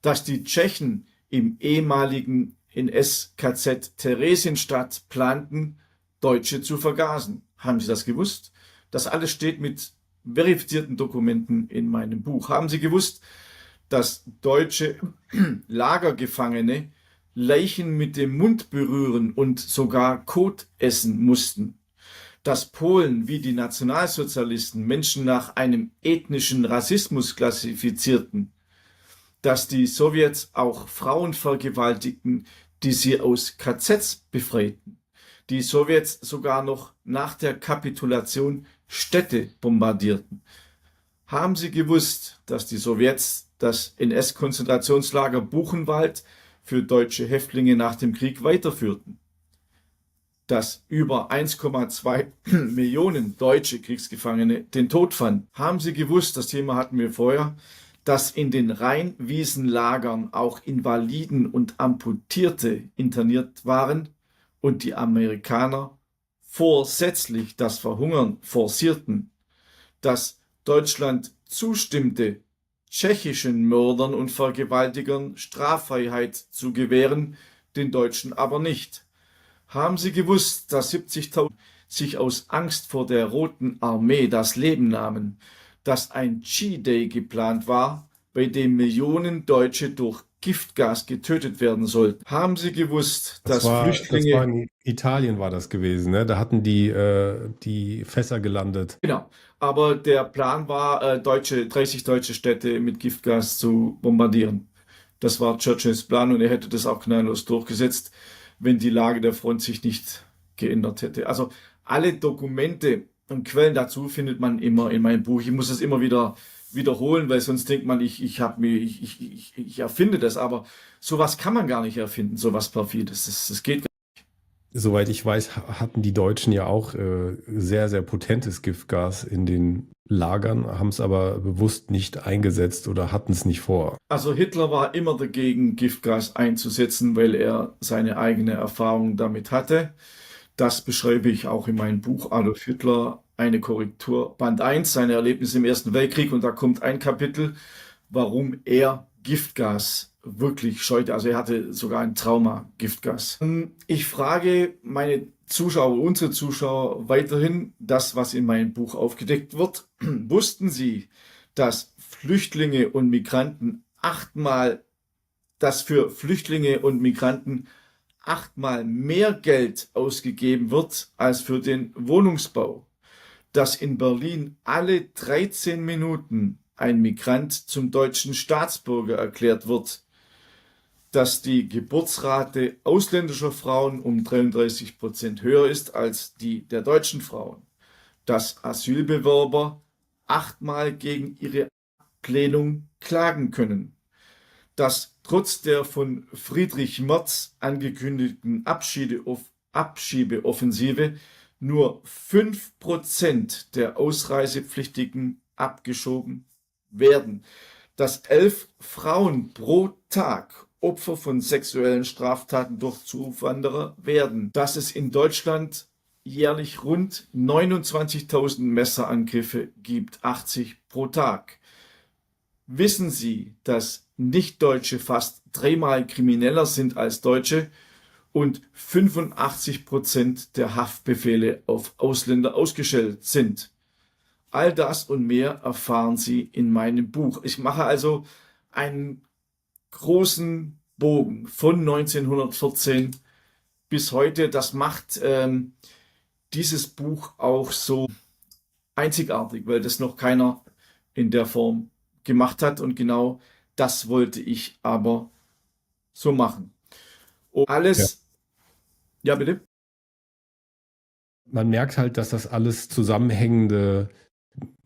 dass die Tschechen im ehemaligen NS-KZ Theresienstadt planten, Deutsche zu vergasen, Haben Sie das gewusst? Das alles steht mit verifizierten Dokumenten in meinem Buch. Haben Sie gewusst, dass deutsche Lagergefangene Leichen mit dem Mund berühren und sogar Kot essen mussten? Dass Polen wie die Nationalsozialisten Menschen nach einem ethnischen Rassismus klassifizierten? Dass die Sowjets auch Frauen vergewaltigten, die sie aus KZs befreiten? Die Sowjets sogar noch nach der Kapitulation Städte bombardierten? Haben Sie gewusst, dass die Sowjets das NS-Konzentrationslager Buchenwald für deutsche Häftlinge nach dem Krieg weiterführten? Dass über 1,2 Millionen deutsche Kriegsgefangene den Tod fanden? Haben Sie gewusst, das Thema hatten wir vorher, dass in den Rheinwiesenlagern auch Invaliden und Amputierte interniert waren und die Amerikaner vorsätzlich das Verhungern forcierten? Dass Deutschland zustimmte, tschechischen Mördern und Vergewaltigern Straffreiheit zu gewähren, den Deutschen aber nicht? Haben Sie gewusst, dass 70.000 sich aus Angst vor der Roten Armee das Leben nahmen, dass ein G-Day geplant war, bei dem Millionen Deutsche durch Giftgas getötet werden sollten? Haben Sie gewusst, dass Das war Flüchtlinge... in Italien war das gewesen, ne? Da hatten die Fässer gelandet. Genau, aber der Plan war, 30 deutsche Städte mit Giftgas zu bombardieren. Das war Churchills Plan und er hätte das auch knalllos durchgesetzt, wenn die Lage der Front sich nicht geändert hätte. Also alle Dokumente und Quellen dazu findet man immer in meinem Buch. Ich muss es immer wieder wiederholen, weil sonst denkt man, ich erfinde das. Aber sowas kann man gar nicht erfinden, sowas Perfides. Das geht gar Soweit ich weiß, hatten die Deutschen ja auch sehr, sehr potentes Giftgas in den Lagern, haben es aber bewusst nicht eingesetzt oder hatten es nicht vor. Also Hitler war immer dagegen, Giftgas einzusetzen, weil er seine eigene Erfahrung damit hatte. Das beschreibe ich auch in meinem Buch Adolf Hitler, eine Korrektur, Band 1, seine Erlebnisse im Ersten Weltkrieg. Und da kommt ein Kapitel, warum er Giftgas wirklich scheute. Also er hatte sogar ein Trauma, Giftgas. Ich frage meine Zuschauer, unsere Zuschauer weiterhin, das, was in meinem Buch aufgedeckt wird. Wussten Sie, dass Flüchtlinge und Migranten dass für Flüchtlinge und Migranten 8-mal mehr Geld ausgegeben wird als für den Wohnungsbau? Dass in Berlin alle 13 Minuten ein Migrant zum deutschen Staatsbürger erklärt wird? Dass die Geburtsrate ausländischer Frauen um 33% höher ist als die der deutschen Frauen? Dass Asylbewerber 8-mal gegen ihre Ablehnung klagen können? Dass trotz der von Friedrich Merz angekündigten Abschiebeoffensive nur 5% der Ausreisepflichtigen abgeschoben werden? Dass 11 Frauen pro Tag Opfer von sexuellen Straftaten durch Zuwanderer werden? Dass es in Deutschland jährlich rund 29.000 Messerangriffe gibt, 80 pro Tag? Wissen Sie, dass Nichtdeutsche fast 3-mal krimineller sind als Deutsche und 85% der Haftbefehle auf Ausländer ausgestellt sind? All das und mehr erfahren Sie in meinem Buch. Ich mache also einen großen Bogen von 1914 bis heute. Das macht dieses Buch auch so einzigartig, weil das noch keiner in der Form gemacht hat. Und genau das wollte ich aber so machen. Und alles, ja bitte. Man merkt halt, dass das alles zusammenhängende,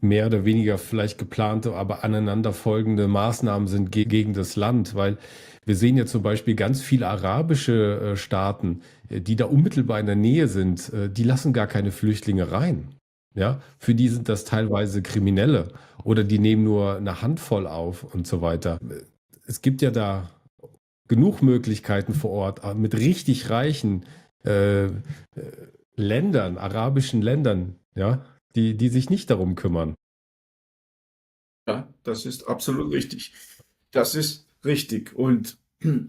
mehr oder weniger vielleicht geplante, aber aneinanderfolgende Maßnahmen sind gegen das Land, weil wir sehen ja zum Beispiel ganz viele arabische Staaten, die da unmittelbar in der Nähe sind, die lassen gar keine Flüchtlinge rein. Ja, für die sind das teilweise Kriminelle oder die nehmen nur eine Handvoll auf und so weiter. Es gibt ja da genug Möglichkeiten vor Ort mit richtig reichen Ländern, arabischen Ländern, ja, die sich nicht darum kümmern. Ja, das ist absolut richtig. Das ist richtig. Und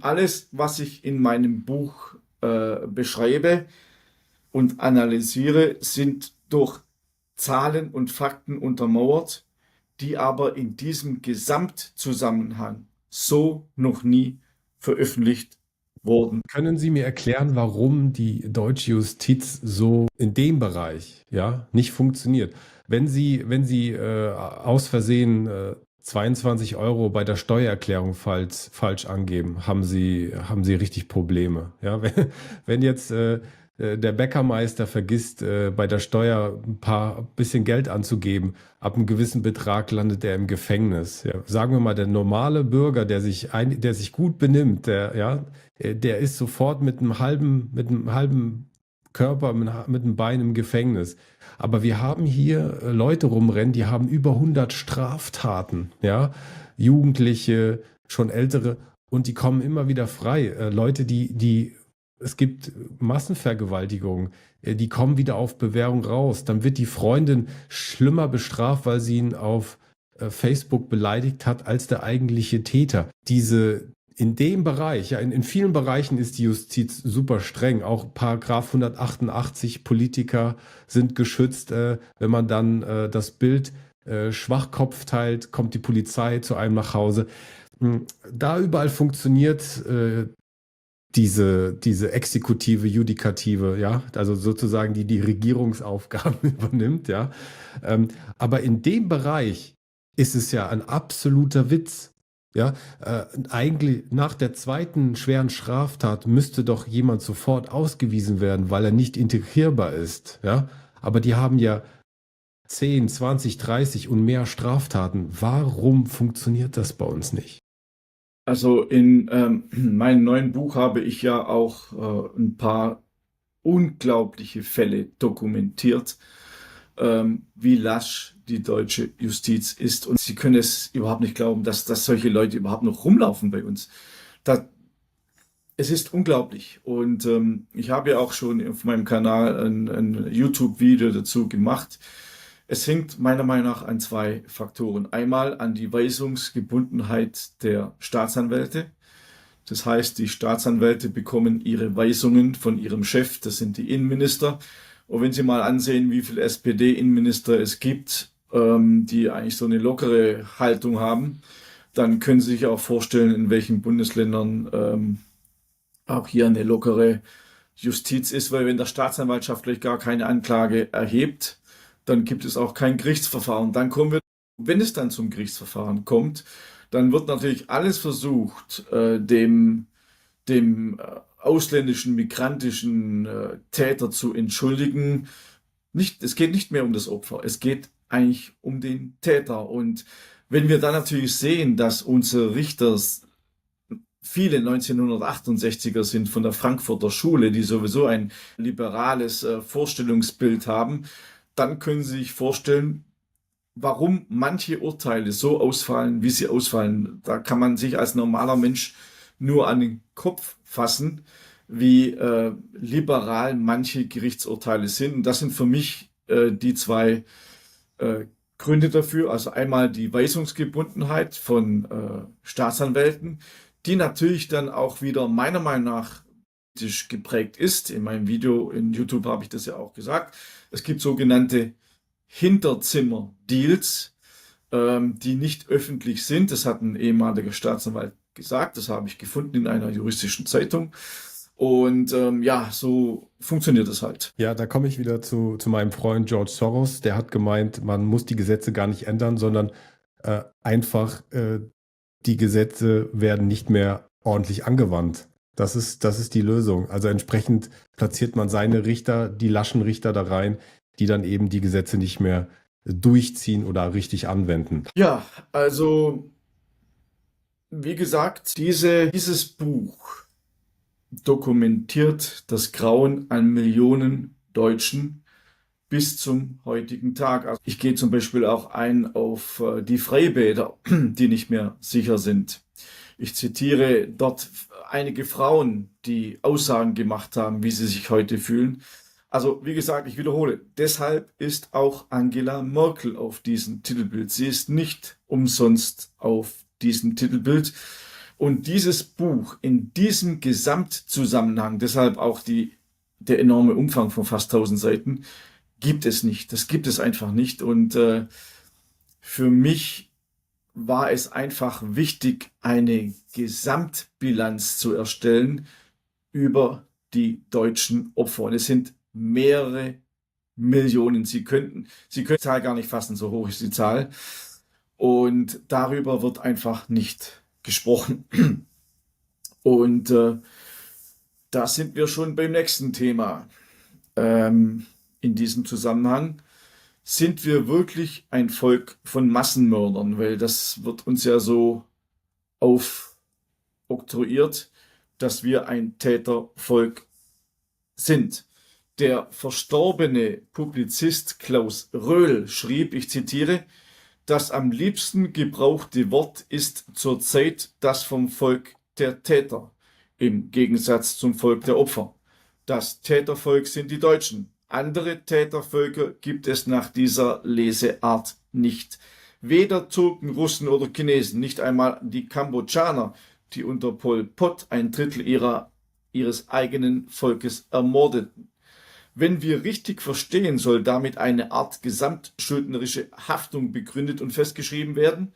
alles, was ich in meinem Buch beschreibe und analysiere, sind durch Zahlen und Fakten untermauert, die aber in diesem Gesamtzusammenhang so noch nie veröffentlicht wurden. Können Sie mir erklären, warum die deutsche Justiz so in dem Bereich, ja, nicht funktioniert? Wenn Sie aus Versehen 22 Euro bei der Steuererklärung falsch angeben, haben Sie richtig Probleme. Ja, wenn jetzt der Bäckermeister vergisst, bei der Steuer ein bisschen Geld anzugeben, ab einem gewissen Betrag landet er im Gefängnis. Ja, sagen wir mal, der normale Bürger, der sich gut benimmt, der ist sofort mit einem halben Körper, mit einem Bein im Gefängnis. Aber wir haben hier Leute rumrennen, die haben über 100 Straftaten, ja, Jugendliche, schon ältere, und die kommen immer wieder frei. Leute, es gibt Massenvergewaltigungen, die kommen wieder auf Bewährung raus. Dann wird die Freundin schlimmer bestraft, weil sie ihn auf Facebook beleidigt hat, als der eigentliche Täter. In dem Bereich, ja, in vielen Bereichen ist die Justiz super streng. Auch Paragraph 188, Politiker sind geschützt. Wenn man dann das Bild Schwachkopf teilt, kommt die Polizei zu einem nach Hause. Da überall funktioniert diese exekutive, Judikative, ja, also sozusagen die Regierungsaufgaben übernimmt, ja. Aber in dem Bereich ist es ja ein absoluter Witz. Ja, eigentlich nach der zweiten schweren Straftat müsste doch jemand sofort ausgewiesen werden, weil er nicht integrierbar ist. Ja, aber die haben ja 10, 20, 30 und mehr Straftaten. Warum funktioniert das bei uns nicht? Also in meinem neuen Buch habe ich ja auch ein paar unglaubliche Fälle dokumentiert, wie lasch die deutsche Justiz ist. Und Sie können es überhaupt nicht glauben, dass solche Leute überhaupt noch rumlaufen bei uns. Es ist unglaublich. Und ich habe ja auch schon auf meinem Kanal ein YouTube-Video dazu gemacht. Es hängt meiner Meinung nach an zwei Faktoren. Einmal an die Weisungsgebundenheit der Staatsanwälte. Das heißt, die Staatsanwälte bekommen ihre Weisungen von ihrem Chef, das sind die Innenminister. Und wenn Sie mal ansehen, wie viele SPD-Innenminister es gibt, die eigentlich so eine lockere Haltung haben, dann können Sie sich auch vorstellen, in welchen Bundesländern auch hier eine lockere Justiz ist, weil wenn der Staatsanwaltschaft gleich gar keine Anklage erhebt, dann gibt es auch kein Gerichtsverfahren. Wenn es dann zum Gerichtsverfahren kommt, dann wird natürlich alles versucht, dem ausländischen, migrantischen Täter zu entschuldigen. Es geht nicht mehr um das Opfer, es geht eigentlich um den Täter. Und wenn wir dann natürlich sehen, dass unsere Richter viele 1968er sind von der Frankfurter Schule, die sowieso ein liberales Vorstellungsbild haben, dann können Sie sich vorstellen, warum manche Urteile so ausfallen, wie sie ausfallen. Da kann man sich als normaler Mensch nur an den Kopf fassen, wie liberal manche Gerichtsurteile sind. Und das sind für mich die zwei Gründe dafür. Also einmal die Weisungsgebundenheit von Staatsanwälten, die natürlich dann auch wieder meiner Meinung nach politisch geprägt ist. In meinem Video in YouTube habe ich das ja auch gesagt. Es gibt sogenannte Hinterzimmer-Deals, die nicht öffentlich sind. Das hat ein ehemaliger Staatsanwalt gesagt. Das habe ich gefunden in einer juristischen Zeitung. Und ja, so funktioniert es halt. Ja, da komme ich wieder zu meinem Freund George Soros. Der hat gemeint, man muss die Gesetze gar nicht ändern, sondern einfach die Gesetze werden nicht mehr ordentlich angewandt. Das ist die Lösung. Also entsprechend platziert man seine Richter, die laschen Richter da rein, die dann eben die Gesetze nicht mehr durchziehen oder richtig anwenden. Ja, also wie gesagt, dieses Buch dokumentiert das Grauen an Millionen Deutschen bis zum heutigen Tag. Also ich gehe zum Beispiel auch ein auf die Freibäder, die nicht mehr sicher sind. Ich zitiere dort einige Frauen, die Aussagen gemacht haben, wie sie sich heute fühlen. Also wie gesagt, ich wiederhole, deshalb ist auch Angela Merkel auf diesem Titelbild. Sie ist nicht umsonst auf diesem Titelbild. Und dieses Buch in diesem Gesamtzusammenhang, deshalb auch der enorme Umfang von fast 1000 Seiten, gibt es nicht. Das gibt es einfach nicht. Und für mich war es einfach wichtig, eine Gesamtbilanz zu erstellen über die deutschen Opfer. Und es sind mehrere Millionen. Sie können die Zahl gar nicht fassen, so hoch ist die Zahl. Und darüber wird einfach nicht gesprochen. Und da sind wir schon beim nächsten Thema. In diesem Zusammenhang sind wir wirklich ein Volk von Massenmördern, weil das wird uns ja so aufoktroyiert, dass wir ein Tätervolk sind. Der verstorbene Publizist Klaus Röhl schrieb, ich zitiere, das am liebsten gebrauchte Wort ist zurzeit das vom Volk der Täter, im Gegensatz zum Volk der Opfer. Das Tätervolk sind die Deutschen. Andere Tätervölker gibt es nach dieser Leseart nicht. Weder Türken, Russen oder Chinesen, nicht einmal die Kambodschaner, die unter Pol Pot ein Drittel ihres eigenen Volkes ermordeten. Wenn wir richtig verstehen, soll damit eine Art gesamtschuldnerische Haftung begründet und festgeschrieben werden,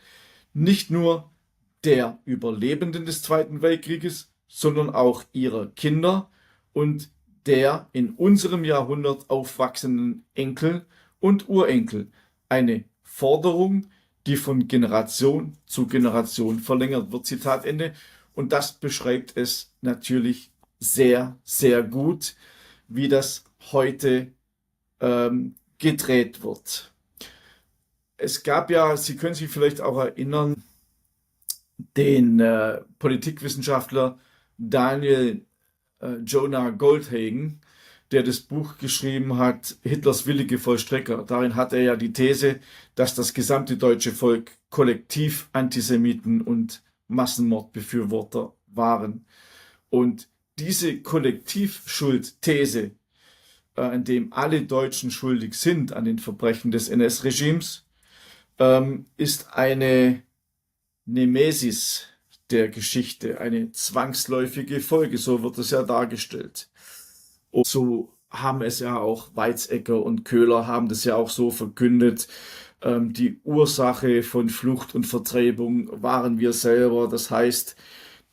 nicht nur der Überlebenden des Zweiten Weltkrieges, sondern auch ihrer Kinder und der in unserem Jahrhundert aufwachsenden Enkel und Urenkel. Eine Forderung, die von Generation zu Generation verlängert wird. Zitat Ende. Und das beschreibt es natürlich sehr, sehr gut, wie das heute gedreht wird. Es gab ja, Sie können sich vielleicht auch erinnern, den Politikwissenschaftler Daniel Jonah Goldhagen, der das Buch geschrieben hat, Hitlers willige Vollstrecker. Darin hat er ja die These, dass das gesamte deutsche Volk kollektiv Antisemiten und Massenmordbefürworter waren. Und diese Kollektivschuldthese, an dem alle Deutschen schuldig sind an den Verbrechen des NS-Regimes, ist eine Nemesis der Geschichte, eine zwangsläufige Folge, so wird es ja dargestellt. Und so haben es ja auch Weizsäcker und Köhler haben das ja auch so verkündet. Die Ursache von Flucht und Vertreibung waren wir selber. Das heißt,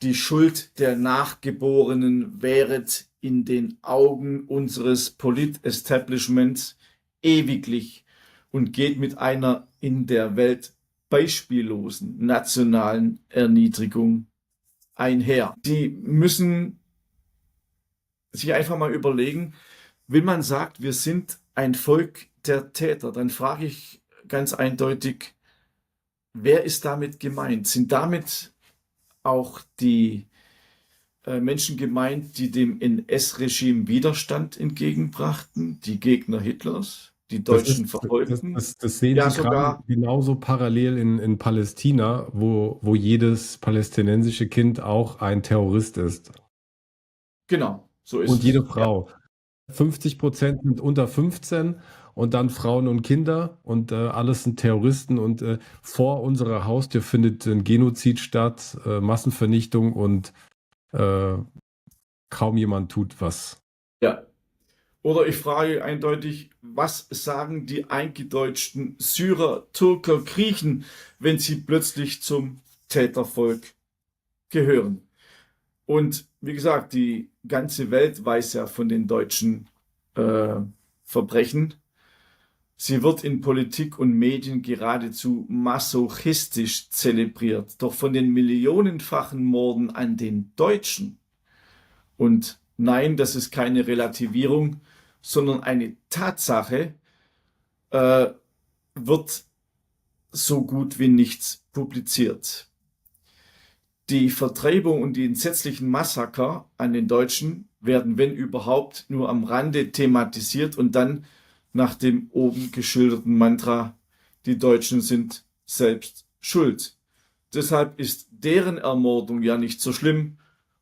die Schuld der Nachgeborenen wäret in den Augen unseres Polit-Establishments ewiglich und geht mit einer in der Welt beispiellosen nationalen Erniedrigung einher. Die müssen sich einfach mal überlegen, wenn man sagt, wir sind ein Volk der Täter, dann frage ich ganz eindeutig, wer ist damit gemeint? Sind damit auch die Menschen gemeint, die dem NS-Regime Widerstand entgegenbrachten, die Gegner Hitlers, die deutschen Verfolgten? Das sehen Ja, Sie gerade sogar, genauso parallel in Palästina, wo jedes palästinensische Kind auch ein Terrorist ist. genau, so ist Und jede es. Ja, Frau. 50% sind unter 15 und dann Frauen und Kinder und alles sind Terroristen und vor unserer Haustür findet ein Genozid statt, Massenvernichtung und kaum jemand tut was. ja. Oder ich frage eindeutig, was sagen die eingedeutschten Syrer, Türker, Griechen, wenn sie plötzlich zum Tätervolk gehören? Und wie gesagt, die ganze Welt weiß ja von den deutschen Verbrechen. Sie wird in Politik und Medien geradezu masochistisch zelebriert. Doch von den millionenfachen Morden an den Deutschen, und nein, das ist keine Relativierung, sondern eine Tatsache, wird so gut wie nichts publiziert. Die Vertreibung und die entsetzlichen Massaker an den Deutschen werden, wenn überhaupt, nur am Rande thematisiert und dann nach dem oben geschilderten Mantra, die Deutschen sind selbst schuld. Deshalb ist deren Ermordung ja nicht so schlimm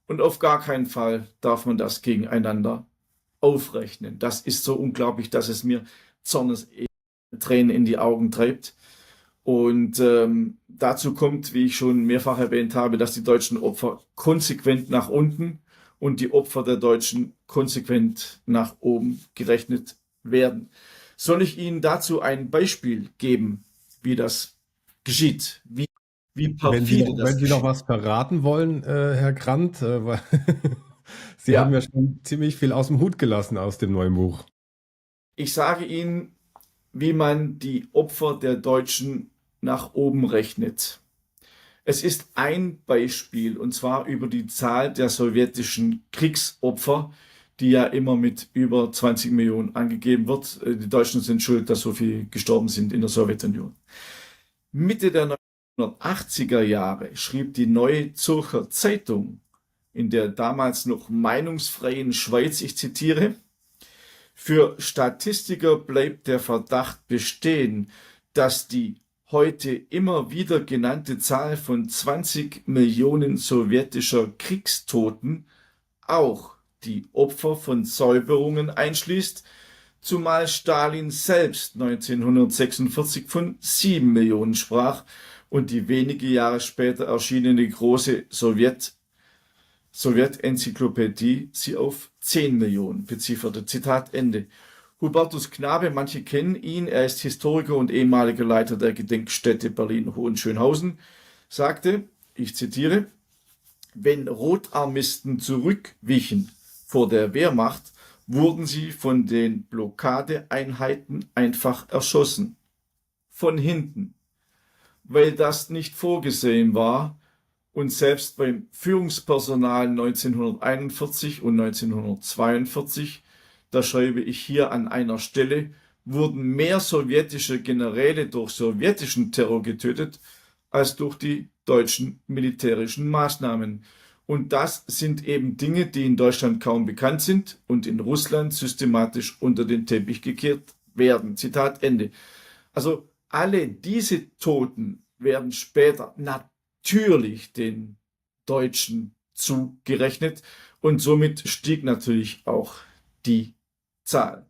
und auf gar keinen Fall darf man das gegeneinander aufrechnen. Das ist so unglaublich, dass es mir Tränen in die Augen treibt. Und dazu kommt, wie ich schon mehrfach erwähnt habe, dass die deutschen Opfer konsequent nach unten und die Opfer der Deutschen konsequent nach oben gerechnet werden. Soll ich Ihnen dazu ein Beispiel geben, wie das geschieht, wie perfide Wenn das Sie noch geschieht? was verraten wollen, Herr Grant, weil Sie haben Ja, ja schon ziemlich viel aus dem Hut gelassen aus dem neuen Buch. ich sage Ihnen, wie man die Opfer der Deutschen nach oben rechnet. Es ist ein Beispiel, und zwar über die Zahl der sowjetischen Kriegsopfer, die ja immer mit über 20 Millionen angegeben wird. Die Deutschen sind schuld, dass so viele gestorben sind in der Sowjetunion. Mitte der 1980er Jahre schrieb die Neue Zürcher Zeitung in der damals noch meinungsfreien Schweiz, ich zitiere: Für Statistiker bleibt der Verdacht bestehen, dass die heute immer wieder genannte Zahl von 20 Millionen sowjetischer Kriegstoten auch die Opfer von Säuberungen einschließt, zumal Stalin selbst 1946 von 7 Millionen sprach und die wenige Jahre später erschienene große Sowjetenzyklopädie sie auf 10 Millionen bezifferte. Zitat Ende. Hubertus Knabe, manche kennen ihn, er ist Historiker und ehemaliger Leiter der Gedenkstätte Berlin-Hohenschönhausen, sagte, ich zitiere: Wenn Rotarmisten zurückwichen vor der Wehrmacht, wurden sie von den Blockadeeinheiten einfach erschossen. Von hinten, weil das nicht vorgesehen war. Und selbst beim Führungspersonal 1941 und 1942, da schreibe ich hier an einer Stelle, wurden mehr sowjetische Generäle durch sowjetischen Terror getötet als durch die deutschen militärischen Maßnahmen. Und das sind eben Dinge, die in Deutschland kaum bekannt sind und in Russland systematisch unter den Teppich gekehrt werden. Zitat Ende. Also alle diese Toten werden später natürlich den Deutschen zugerechnet und somit stieg natürlich auch die Zahl.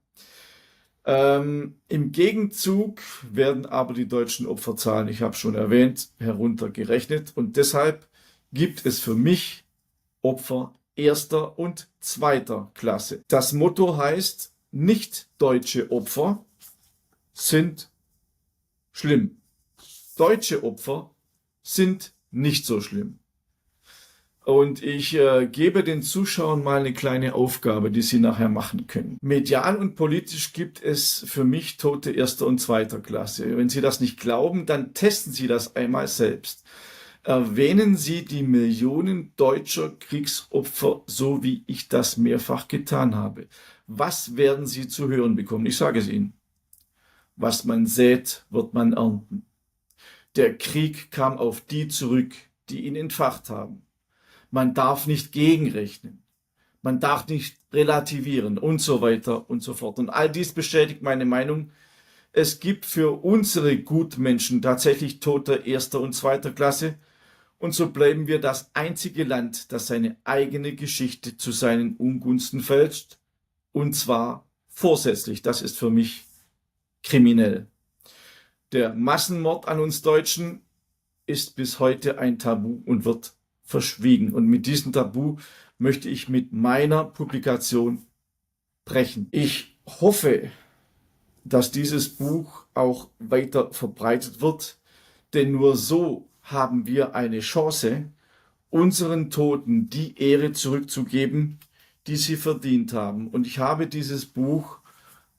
Im Gegenzug werden aber die deutschen Opferzahlen, ich habe schon erwähnt, heruntergerechnet und deshalb gibt es für mich Opfer erster und zweiter Klasse. Das Motto heißt, nicht deutsche Opfer sind schlimm. Deutsche Opfer sind nicht so schlimm. Und ich gebe den Zuschauern mal eine kleine Aufgabe, die sie nachher machen können. Medial und politisch gibt es für mich Tote erster und zweiter Klasse. Wenn Sie das nicht glauben, dann testen Sie das einmal selbst. Erwähnen Sie die Millionen deutscher Kriegsopfer, so wie ich das mehrfach getan habe. Was werden Sie zu hören bekommen? Ich sage es Ihnen. Was man sät, wird man ernten. Der Krieg kam auf die zurück, die ihn entfacht haben. Man darf nicht gegenrechnen. Man darf nicht relativieren und so weiter und so fort. Und all dies bestätigt meine Meinung. Es gibt für unsere Gutmenschen tatsächlich Tote erster und zweiter Klasse. Und so bleiben wir das einzige Land, das seine eigene Geschichte zu seinen Ungunsten fälscht. Und zwar vorsätzlich. Das ist für mich kriminell. Der Massenmord an uns Deutschen ist bis heute ein Tabu und wird verschwiegen. Und mit diesem Tabu möchte ich mit meiner Publikation brechen. Ich hoffe, dass dieses Buch auch weiter verbreitet wird, denn nur so haben wir eine Chance, unseren Toten die Ehre zurückzugeben, die sie verdient haben. Und ich habe dieses Buch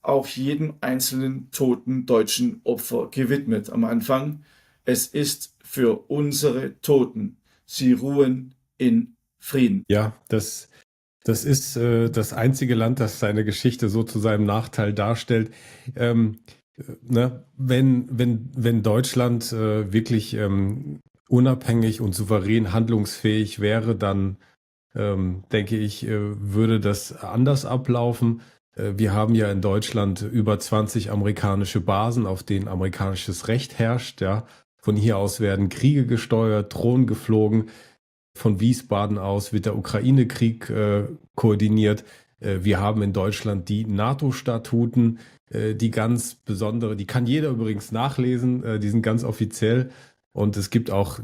auch jedem einzelnen toten deutschen Opfer gewidmet am Anfang. Es ist für unsere Toten. Sie ruhen in Frieden. Ja, das ist das einzige Land, das seine Geschichte so zu seinem Nachteil darstellt. Ne, wenn Deutschland wirklich unabhängig und souverän handlungsfähig wäre, dann denke ich, würde das anders ablaufen. Wir haben ja in Deutschland über 20 amerikanische Basen, auf denen amerikanisches Recht herrscht. Ja. Von hier aus werden Kriege gesteuert, Drohnen geflogen. Von Wiesbaden aus wird der Ukraine-Krieg koordiniert. Wir haben in Deutschland die NATO-Statuten, die ganz besondere, die kann jeder übrigens nachlesen, die sind ganz offiziell. Und es gibt auch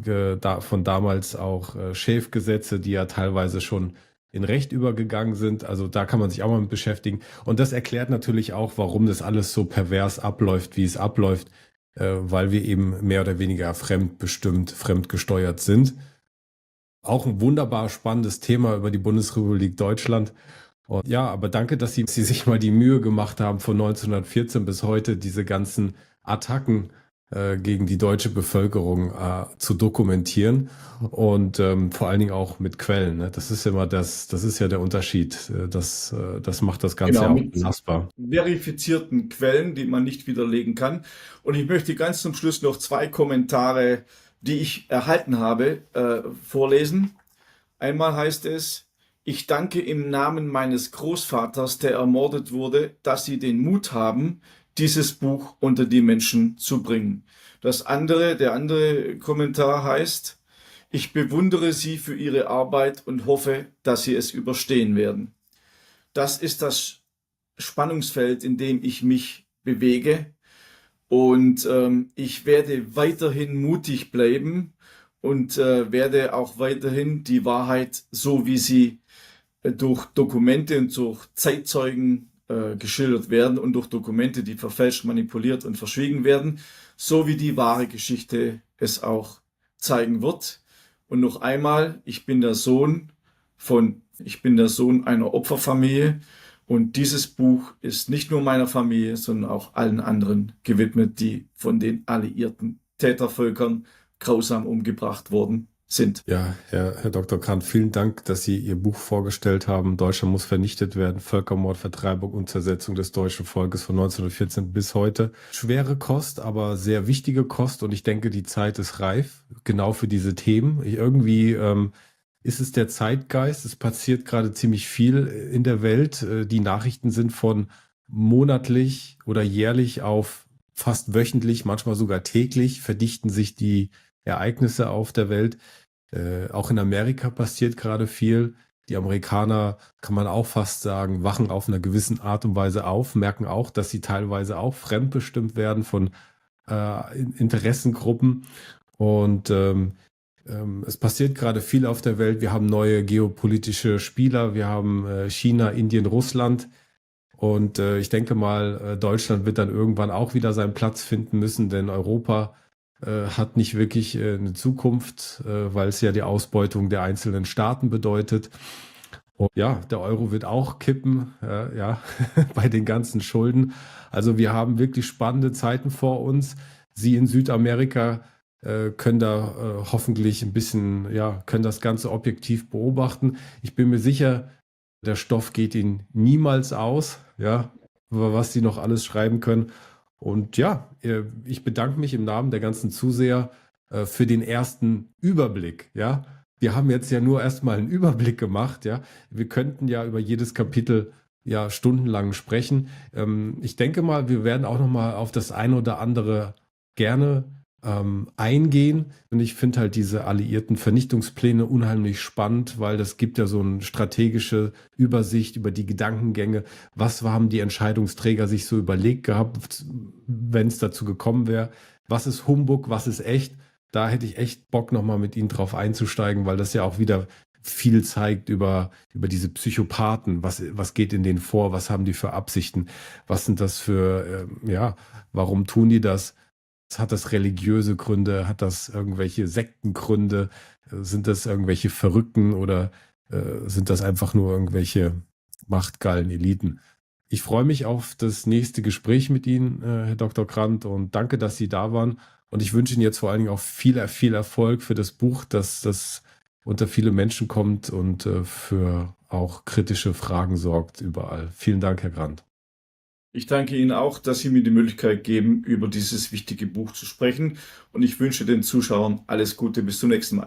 von damals auch Schäfgesetze, die ja teilweise schon in Recht übergegangen sind. Also da kann man sich auch mal mit beschäftigen. Und das erklärt natürlich auch, warum das alles so pervers abläuft, wie es abläuft, weil wir eben mehr oder weniger fremdbestimmt, fremdgesteuert sind. Auch ein wunderbar spannendes Thema über die Bundesrepublik Deutschland. Und ja, aber danke, dass Sie sich mal die Mühe gemacht haben, von 1914 bis heute diese ganzen Attacken gegen die deutsche Bevölkerung zu dokumentieren und vor allen Dingen auch mit Quellen. Ne? Das ist immer das ist ja der Unterschied. Das macht das Ganze ja Genau, auch mit belastbar. verifizierten Quellen, die man nicht widerlegen kann. Und ich möchte ganz zum Schluss noch 2 Kommentare, die ich erhalten habe, vorlesen. Einmal heißt es: Ich danke im Namen meines Großvaters, der ermordet wurde, dass Sie den Mut haben, dieses Buch unter die Menschen zu bringen. Der andere Kommentar heißt: Ich bewundere Sie für Ihre Arbeit und hoffe, dass Sie es überstehen werden. Das ist das Spannungsfeld, in dem ich mich bewege. Und ich werde weiterhin mutig bleiben und werde auch weiterhin die Wahrheit, so wie sie durch Dokumente und durch Zeitzeugen geschildert werden und durch Dokumente, die verfälscht, manipuliert und verschwiegen werden, so wie die wahre Geschichte es auch zeigen wird. Und noch einmal, ich bin der Sohn einer Opferfamilie. Und dieses Buch ist nicht nur meiner Familie, sondern auch allen anderen gewidmet, die von den alliierten Tätervölkern grausam umgebracht worden sind. Ja, Herr Dr. Grant, vielen Dank, dass Sie Ihr Buch vorgestellt haben. Deutschland muss vernichtet werden. Völkermord, Vertreibung und Zersetzung des deutschen Volkes von 1914 bis heute. Schwere Kost, aber sehr wichtige Kost. Und ich denke, die Zeit ist reif, genau für diese Themen. Irgendwie ist es der Zeitgeist. Es passiert gerade ziemlich viel in der Welt. Die Nachrichten sind von monatlich oder jährlich auf fast wöchentlich, manchmal sogar täglich, verdichten sich die Ereignisse auf der Welt. Auch in Amerika passiert gerade viel. Die Amerikaner, kann man auch fast sagen, wachen auf einer gewissen Art und Weise auf, merken auch, dass sie teilweise auch fremdbestimmt werden von Interessengruppen. Und es passiert gerade viel auf der Welt. Wir haben neue geopolitische Spieler. Wir haben China, Indien, Russland. Und ich denke mal, Deutschland wird dann irgendwann auch wieder seinen Platz finden müssen, denn Europa hat nicht wirklich eine Zukunft, weil es ja die Ausbeutung der einzelnen Staaten bedeutet. Und ja, der Euro wird auch kippen, ja, bei den ganzen Schulden. Also wir haben wirklich spannende Zeiten vor uns. Sie in Südamerika können da hoffentlich ein bisschen, ja, können das Ganze objektiv beobachten. Ich bin mir sicher, der Stoff geht Ihnen niemals aus, ja, über was Sie noch alles schreiben können. Und ja, ich bedanke mich im Namen der ganzen Zuseher für den ersten Überblick, ja. Wir haben jetzt ja nur erstmal einen Überblick gemacht, ja. Wir könnten ja über jedes Kapitel ja stundenlang sprechen. Ich denke mal, wir werden auch noch mal auf das eine oder andere gerne eingehen. Und ich finde halt diese alliierten Vernichtungspläne unheimlich spannend, weil das gibt ja so eine strategische Übersicht über die Gedankengänge. Was haben die Entscheidungsträger sich so überlegt gehabt, wenn es dazu gekommen wäre? Was ist Humbug, was ist echt? Da hätte ich echt Bock, nochmal mit Ihnen drauf einzusteigen, weil das ja auch wieder viel zeigt über diese Psychopathen. Was geht in denen vor? Was haben die für Absichten? Was sind das für, warum tun die das? Hat das religiöse Gründe? Hat das irgendwelche Sektengründe? Sind das irgendwelche Verrückten oder sind das einfach nur irgendwelche machtgeilen Eliten? Ich freue mich auf das nächste Gespräch mit Ihnen, Herr Dr. Grant, und danke, dass Sie da waren. Und ich wünsche Ihnen jetzt vor allen Dingen auch viel Erfolg für das Buch, dass das unter viele Menschen kommt und für auch kritische Fragen sorgt überall. Vielen Dank, Herr Grant. Ich danke Ihnen auch, dass Sie mir die Möglichkeit geben, über dieses wichtige Buch zu sprechen. Und ich wünsche den Zuschauern alles Gute. Bis zum nächsten Mal.